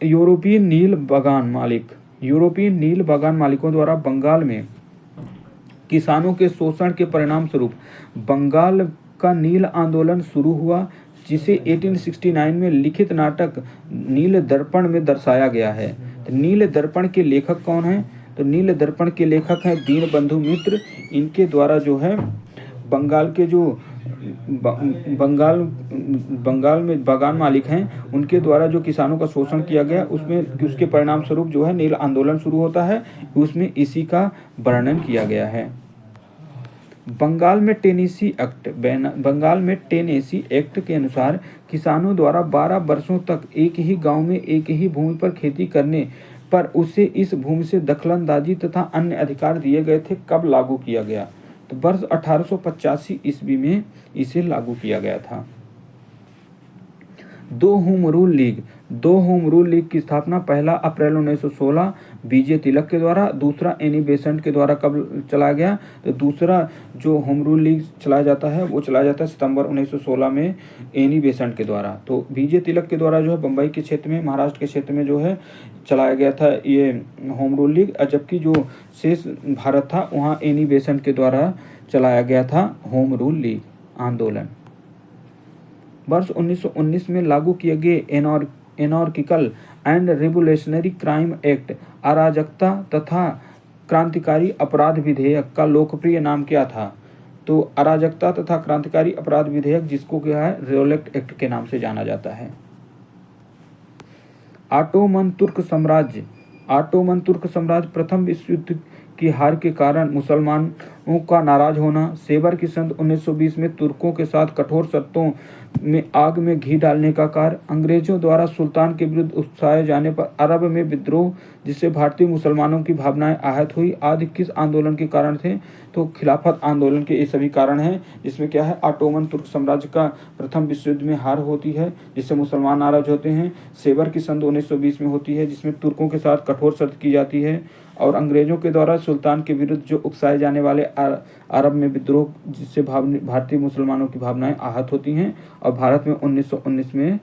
European नील बागान मालिकों द्वारा बंगाल में किसानों के शोषण के परिणाम स्वरूप बंगाल का नील आंदोलन शुरू हुआ। जिसे 1869 में लिखित नाटक नील दर्पण में दर्शाया गया है। तो नील दर्पण के लेखक कौन हैं? तो नील दर्पण के लेखक हैं दीनबंधु मित्र। इनके द्वारा जो है बंगाल के जो बंगाल में बागान मालिक हैं उनके द्वारा जो किसानों का शोषण किया गया उसके परिणाम स्वरूप जो है नील आंदोलन शुरू होता है। उसमें इसी का वर्णन किया गया है। बंगाल में टेनेसी एक्ट के अनुसार किसानों द्वारा 12 वर्षों तक एक ही गांव में एक ही भूमि पर खेती करने पर उसे इस भूमि से दखलंदाजी तथा अन्य अधिकार दिए गए थे। कब लागू किया गया? तो वर्ष 1885 ईस्वी में इसे लागू किया गया था। दो होम रूल लीग की स्थापना 1 अप्रैल 1916 बीजे तिलक के द्वारा, दूसरा एनी बेसेंट के द्वारा कब चलाया गया? तो दूसरा जो होम रूल लीग चलाया जाता है वो चलाया जाता है सितंबर 1916 में एनी बेसेंट के द्वारा। तो बीजे तिलक के द्वारा जो है बम्बई के क्षेत्र में, महाराष्ट्र के क्षेत्र में जो है चलाया गया था ये होम रूल लीग, जबकि जो शेष भारत था वहाँ एनी बेसेंट के द्वारा चलाया गया था होम रूल लीग आंदोलन। वर्ष 1919 में लागू किए गए anarchical and revolutionary crime act अराजकता तथा क्रांतिकारी अपराध विधेयक का लोकप्रिय नाम क्या था? तो अराजकता तथा क्रांतिकारी अपराध विधेयक, जिसको क्या है रिवोल्ट एक्ट के नाम से जाना जाता है। ऑटोमन तुर्क साम्राज्य प्रथम विश्व युद्ध की हार के कारण मुसलमानों का नाराज होना, सेबर की सन 1920 में तुर्कों के साथ कठोर शर्तों में आग में घी डालने का कार्य, अंग्रेजों द्वारा सुल्तान के विरुद्ध उकसाए जाने पर अरब में विद्रोह जिससे भारतीय मुसलमानों की भावनाएं आहत हुई आदि किस आंदोलन के कारण थे? तो खिलाफत आंदोलन के ये सभी कारण हैं, जिसमें क्या है ऑटोमन तुर्क साम्राज्य का प्रथम विश्व युद्ध में हार होती है जिससे मुसलमान नाराज होते हैं। सेबर की सन 1920 में होती है जिसमें तुर्कों के साथ कठोर शर्त की जाती है, और अंग्रेजों के द्वारा सुल्तान के विरुद्ध जो उकसाए जाने वाले अरब में विद्रोह जिससे भारतीय मुसलमानों की भावनाएं आहत होती हैं, और भारत में 1919 में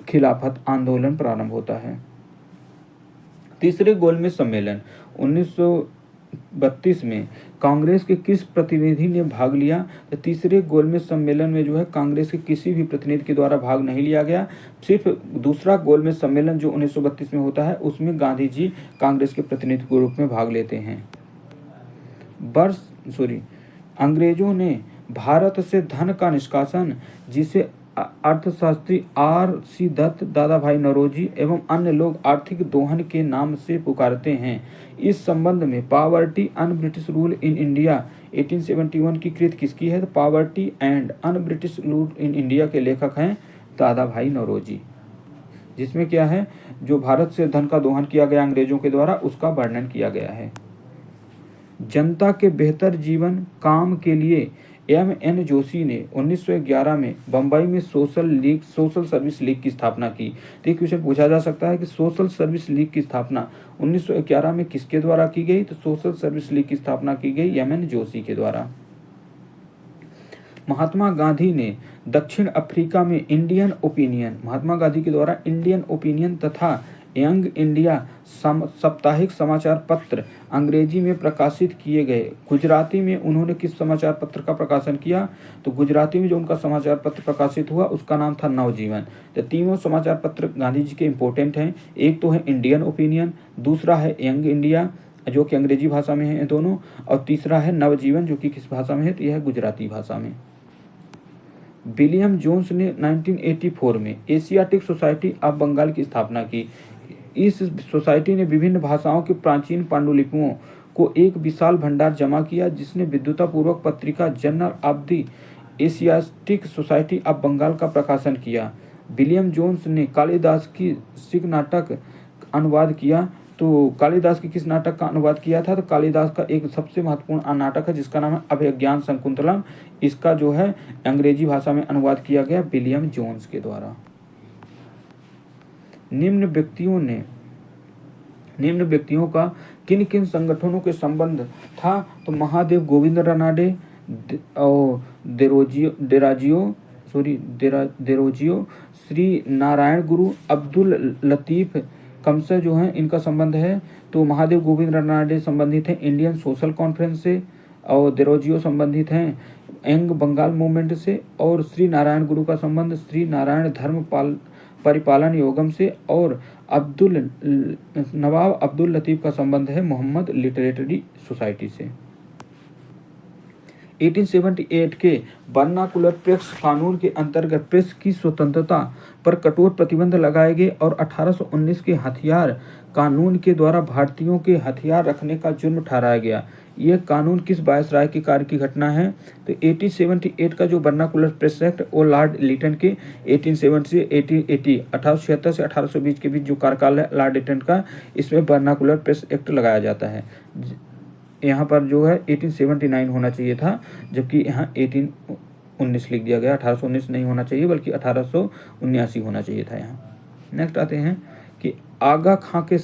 खिलाफत आंदोलन प्रारंभ होता है। तीसरे गोलमेज सम्मेलन 1932 में कांग्रेस के किस प्रतिनिधि ने भाग लिया? तो तीसरे गोलमेज सम्मेलन में जो है कांग्रेस के किसी भी प्रतिनिधि के द्वारा भाग नहीं लिया गया। सिर्फ दूसरा गोलमेज सम्मेलन जो 1932 में होता है उसमें गांधी जी कांग्रेस के प्रतिनिधि के रूप में भाग लेते हैं। अंग्रेजों ने भारत से धन का निष्कासन, जिसे अर्थशास्त्री R.C. दत्त, दादा भाई नौरोजी एवं अन्य लोग आर्थिक दोहन के नाम से पुकारते हैं, इस संबंध में poverty un British rule in India 1871 की कृत किसकी है? तो poverty and un British rule in India के लेखक हैं दादा भाई नौरोजी, जिसमें क्या है जो भारत से धन का दोहन किया गया अंग्रेजों के द्वारा उसका वर्णन किया गया है। जनता के बेहतर जीवन काम के लिए M.N. जोशी ने 1911 में बम्बई में सोशल सर्विस लीग की स्थापना की। तो एक क्वेश्चन पूछा जा सकता है कि सोशल सर्विस लीग की स्थापना 1911 में किसके द्वारा की गई? तो सोशल सर्विस लीग की स्थापना की गई M.N. जोशी के द्वारा। महात्मा गांधी ने दक्षिण अफ्रीका में महात्मा गांधी के द्वारा इंडियन ओपिनियन तथा यंग इंडिया साप्ताहिक समाचार पत्र अंग्रेजी में प्रकाशित किए गए। गुजराती में उन्होंने किस समाचार पत्र का प्रकाशन किया? तो गुजराती में जो उनका समाचार पत्र प्रकाशित हुआ उसका नाम था नवजीवन। तो तीनों समाचार पत्र गांधी जी के इम्पोर्टेंट हैं। एक तो है इंडियन ओपिनियन, दूसरा है यंग इंडिया जो कि अंग्रेजी भाषा में है दोनों, और तीसरा है नवजीवन जो कि किस भाषा में है? तो यह है गुजराती भाषा में। विलियम जोन्स ने 1984 में एशियाटिक सोसाइटी ऑफ बंगाल की स्थापना की। इस सोसाइटी ने विभिन्न भाषाओं की प्राचीन पांडुलिपियों को एक विशाल भंडार जमा किया, जिसने विद्वतापूर्वक पत्रिका journal of the Asiatic society of Bengal का प्रकाशन किया। विलियम जोन्स ने कालिदास की सिख नाटक अनुवाद किया। तो कालिदास की किस नाटक का अनुवाद किया था? तो कालिदास का एक सबसे महत्वपूर्ण नाटक है जिसका नाम है अभिज्ञान शकुंतलम। इसका जो है अंग्रेजी भाषा में अनुवाद किया गया विलियम जोन्स के द्वारा। निम्न व्यक्तियों का किन किन संगठनों के संबंध था? तो महादेव गोविंद रानाडे और देरोजियो, श्री नारायण गुरु, अब्दुल लतीफ कमसे जो हैं इनका संबंध है। तो महादेव गोविंद रानाडे संबंधित हैं इंडियन सोशल कॉन्फ्रेंस से, और देरोजियो संबंधित हैं यंग बंगाल मूवमेंट से, और श्री नारायण गुरु का संबंध श्री नारायण धर्म परिपालन योगम से, और नवाब अब्दुल लतीफ़ का संबंध है मोहम्मद लिटरेटरी सोसाइटी से। 1878 के वर्नाकुलर प्रेस कानून के अंतर्गत प्रेस की स्वतंत्रता पर कठोर प्रतिबंध लगाए गए और 1819 के हथियार कानून के द्वारा भारतीयों के हथियार रखने का जुर्म ठहराया गया। यह कानून किस वायसराय के कार्य की घटना है? तो 1878 का जो वर्नाकुलर प्रेस एक्ट वो लॉर्ड लिटन के 1870 से 1880 1876 से 1820 के बीच जो कार्यकाल है लॉर्ड लिटन का, इसमें वर्नाकुलर प्रेस एक्ट लगाया जाता है। यहाँ पर जो है 1879 होना चाहिए था, जबकि यहाँ 1819 लिख दिया गया। 1819 नहीं होना चाहिए बल्कि 1879 होना चाहिए था यहाँ। नेक्स्ट आते हैं कि आगा खां के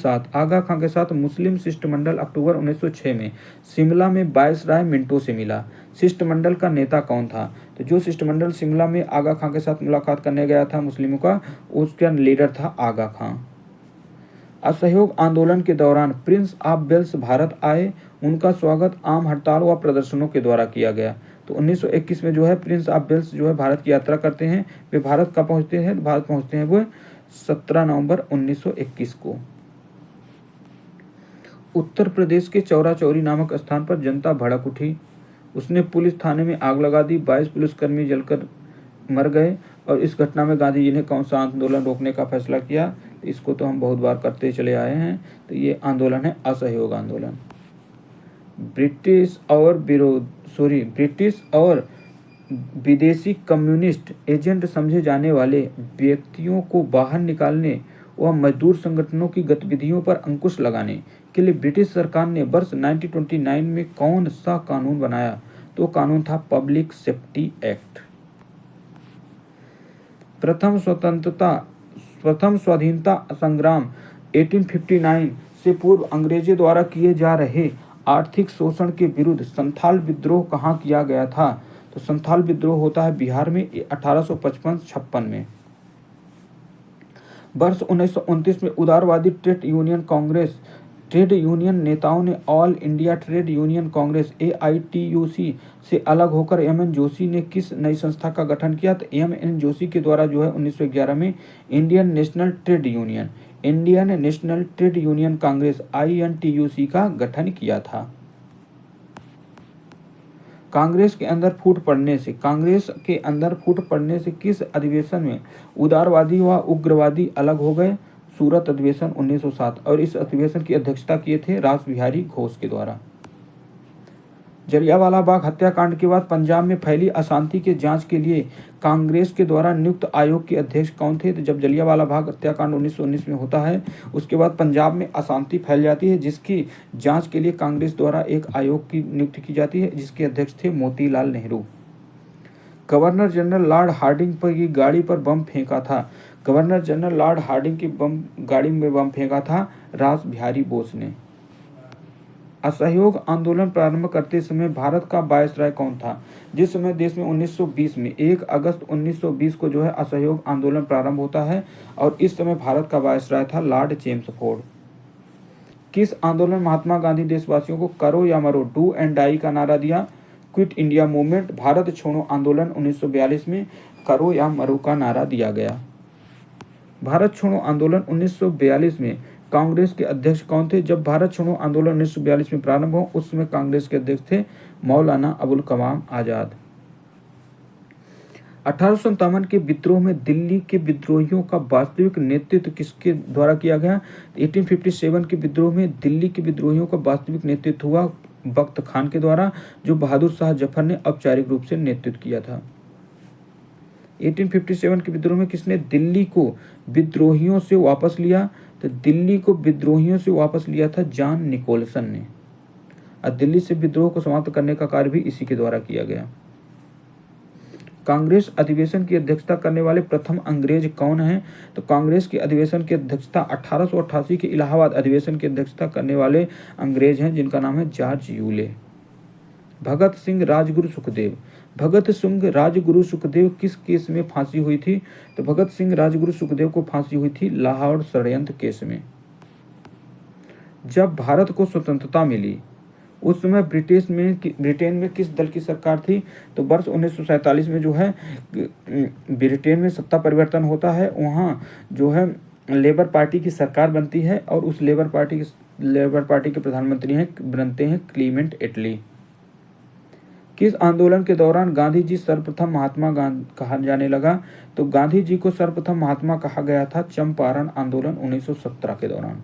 साथ मुस्लिम शिष्टमंडल अक्टूबर 1906 में शिमला में वायसराय मिंटो से मिला। शिष्टमंडल का नेता कौन था? तो जो शिष्टमंडल शिमला में आगा खां के साथ मुलाकात करने गया था मुस्लिमों का, उसका लीडर था आगा खां। असहयोग आंदोलन के दौरान प्रिंस ऑफ वेल्स भारत आए, उनका स्वागत आम हड़ताल व प्रदर्शनों के द्वारा किया गया। तो 1921 में जो है प्रिंस ऑफ वेल्स जो है भारत की यात्रा करते हैं। वे भारत कब पहुंचते हैं? भारत पहुंचते हैं वो 17 नवंबर 1921 को। उत्तर प्रदेश के चौरा चौरी नामक स्थान पर जनता भड़क उठी, उसने पुलिस थाने में आग लगा दी, 22 पुलिसकर्मी जलकर मर गए। और इस घटना में गांधी जी ने कौन सा आंदोलन रोकने का फैसला किया? इसको तो हम बहुत बार करते चले आए हैं। तो ये आंदोलन है असहयोग आंदोलन। ब्रिटिश और विदेशी कम्युनिस्ट एजेंट समझे जाने वाले व्यक्तियों को बाहर निकालने व मजदूर संगठनों की गतिविधियों पर अंकुश लगाने के लिए ब्रिटिश सरकार ने वर्ष 1929 में कौन सा कानून बनाया? तो कानून था पब्लिक सेफ्टी एक्ट। प्रथम स्वाधीनता संग्राम 1859 से पूर्व अंग्रेजों द्वारा किए जा रहे आर्थिक शोषण के विरुद्ध संथाल विद्रोह कहाँ किया गया था? तो संथाल विद्रोह होता है बिहार में 1855-56 में। वर्ष 1929 में उदारवादी ट्रेड यूनियन नेताओं ने all India trade union Congress AITUC से अलग होकर MN जोशी ने किस नई संस्था का गठन किया? तो MN जोशी के द्वारा जो है 1911 में Indian national trade union Congress INTUC का गठन किया था। कांग्रेस के अंदर फूट पड़ने से किस अधिवेशन में उदारवादी व उग्रवादी अलग हो गए? सूरत अधिवेशन 1907। और इस अधिवेशन की अध्यक्षता किए थे रास बिहारी घोष के द्वारा। जलियांवाला बाग हत्याकांड के बाद पंजाब में फैली अशांति के जांच के लिए कांग्रेस के द्वारा नियुक्त आयोग के अध्यक्ष कौन थे? तो जब जलियांवाला बाग हत्याकांड 1919 में होता है, उसके बाद पंजाब में अशांति फैल जाती है, जिसकी जांच के लिए कांग्रेस द्वारा एक आयोग की नियुक्ति की जाती है, जिसके अध्यक्ष थे Motilal Nehru. Governor general lord Hardinge पर की गाड़ी पर बम फेंका था? गवर्नर जनरल लॉर्ड हार्डिंग की गाड़ी में बम फेंका था रास बिहारी बोस ने। असहयोग आंदोलन प्रारंभ करते समय भारत का वायसराय कौन था? जिस समय देश में 1920 में 1 अगस्त 1920 को जो है असहयोग आंदोलन प्रारंभ होता है, और इस समय भारत का वायसराय था लॉर्ड चेम्सफोर्ड। किस आंदोलन महात्मा गांधी देशवासियों को करो या मरो, डू एंड डाई का नारा दिया? Quit India movement. भारत छोड़ो आंदोलन 1942 में करो या मरो का नारा दिया गया। भारत छोड़ो आंदोलन 1942 में कांग्रेस के अध्यक्ष कौन थे? जब भारत छोड़ो आंदोलन 1942 में प्रारंभ हो, उस समय कांग्रेस के अध्यक्ष थे मौलाना अबुल कलाम आजाद। 1857 के विद्रोह में दिल्ली के विद्रोहियों का वास्तविक नेतृत्व किसके द्वारा किया गया? 1857 के विद्रोह में दिल्ली के विद्रोहियों का वास्तविक नेतृत्व हुआ बख्त खान के द्वारा, जो बहादुर शाह जफर ने औपचारिक रूप से नेतृत्व किया था। 1857 के विद्रोह में किसने दिल्ली को विद्रोहियों से वापस लिया? तो दिल्ली को विद्रोहियों से वापस लिया था जॉन निकोलसन ने। और दिल्ली से विद्रोह को समाप्त करने का कार्य भी इसी के द्वारा किया गया। कांग्रेस अधिवेशन की अध्यक्षता करने वाले प्रथम अंग्रेज कौन हैं? तो कांग्रेस की अधिवेशन की अध्यक्षता 1888 के इलाहाबाद अधिवेशन की अध्यक्षता करने वाले अंग्रेज हैं, जिनका नाम है जॉर्ज यूले। भगत सिंह राजगुरु सुखदेव किस केस में फांसी हुई थी? तो भगत सिंह राजगुरु सुखदेव को फांसी हुई थी लाहौर षड्यंत्र केस में। जब भारत को स्वतंत्रता मिली उस समय ब्रिटेन में किस दल की सरकार थी? तो वर्ष 1947 में जो है ब्रिटेन में सत्ता परिवर्तन होता है, वहाँ जो है लेबर पार्टी की सरकार बनती है और उस लेबर पार्टी के प्रधानमंत्री बनते हैं क्लीमेंट एटली। किस आंदोलन के दौरान गांधी जी सर्वप्रथम महात्मा कहा जाने लगा? तो गांधी जी को सर्वप्रथम महात्मा कहा गया था चंपारण आंदोलन 1917 के दौरान।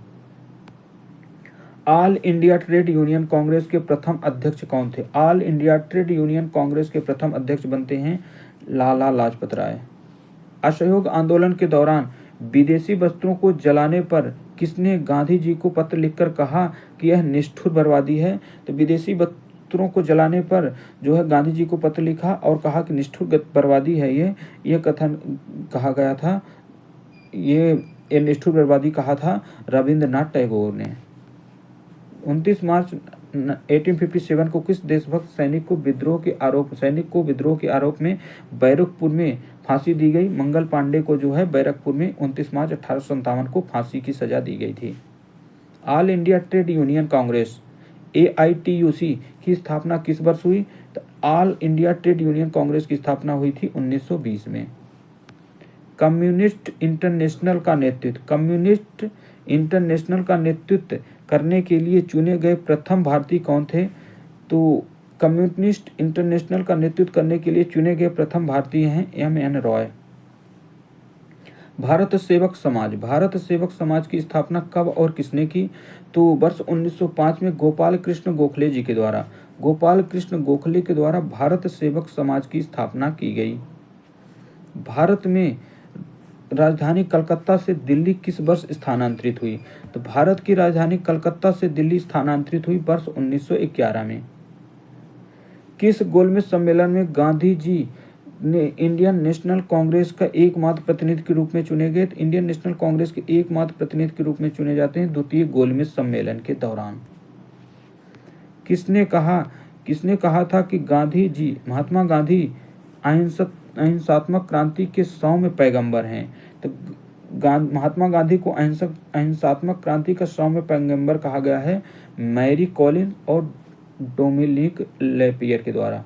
All India trade union Congress के प्रथम अध्यक्ष कौन थे? All India trade union Congress के प्रथम अध्यक्ष बनते हैं लाला लाजपत राय। असहयोग आंदोलन के दौरान विदेशी वस्त्रों को जलाने पर किसने गांधी जी को पत्र लिखकर कहा कि यह निष्ठुर बर्बादी है? तो विदेशी वस्त्रों को जलाने पर जो है गांधी जी को पत्र लिखा और कहा कि निष्ठुर बर्बादी है ये कथन कहा गया था। ये निष्ठुर बर्बादी कहा था रविंद्रनाथ टैगोर ने। 29 मार्च 1857 को किस देशभक्त सैनिक को विद्रोह के आरोप में बैरकपुर में फांसी दी गई? मंगल पांडे को जो है बैरकपुर में 29 मार्च 1857 को फांसी की सजा दी गई थी। All India trade union Congress AITUC की स्थापना किस वर्ष हुई? तो all India trade union Congress की स्थापना हुई थी 1920 में। कम्युनिस्ट इंटरनेशनल का नेतृत्व करने के लिए चुने गए प्रथम भारतीय कौन थे? तो कम्युनिस्ट इंटरनेशनल का नेतृत्व करने के लिए चुने गए प्रथम भारतीय हैं MN रॉय। भारत सेवक समाज की स्थापना कब और किसने की? तो वर्ष 1905 में गोपाल कृष्ण गोखले के द्वारा भारत सेवक समाज की स्थापना की गई। भारत में राजधानी कलकत्ता से दिल्ली किस वर्ष स्थानांतरित हुई? तो भारत की राजधानी कलकत्ता से दिल्ली स्थानांतरित हुई वर्ष 1911 में। किस गोलमेज सम्मेलन में गांधी जी ने इंडियन नेशनल कांग्रेस का एकमात्र प्रतिनिधि के रूप में चुने गए? इंडियन नेशनल कांग्रेस के एकमात्र प्रतिनिधि के रूप में चुने जाते हैं द्वितीय गोलमेज सम्मेलन के दौरान। किसने कहा था कि महात्मा गांधी अहिंसात्मक क्रांति के सौम्य पैगंबर हैं? तो महात्मा गांधी को अहिंसात्मक क्रांति का सौम्य पैगंबर कहा गया है मैरी कॉलिन और डोमिनिक लेपियर के द्वारा।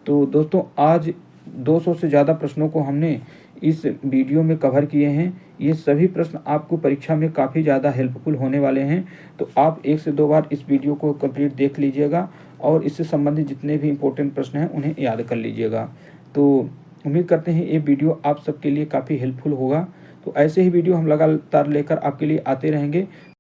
तो दोस्तों आज 200 से ज़्यादा प्रश्नों को हमने इस वीडियो में कवर किए हैं। ये सभी प्रश्न आपको परीक्षा में काफ़ी ज़्यादा हेल्पफुल होने वाले हैं, तो आप 1 से 2 बार इस वीडियो को कंप्लीट देख लीजिएगा और इससे संबंधित जितने भी इम्पोर्टेंट प्रश्न हैं उन्हें याद कर लीजिएगा। तो उम्मीद करते हैं ये वीडियो आप सबके लिए काफ़ी हेल्पफुल होगा। तो ऐसे ही वीडियो हम लगातार लेकर आपके लिए आते रहेंगे।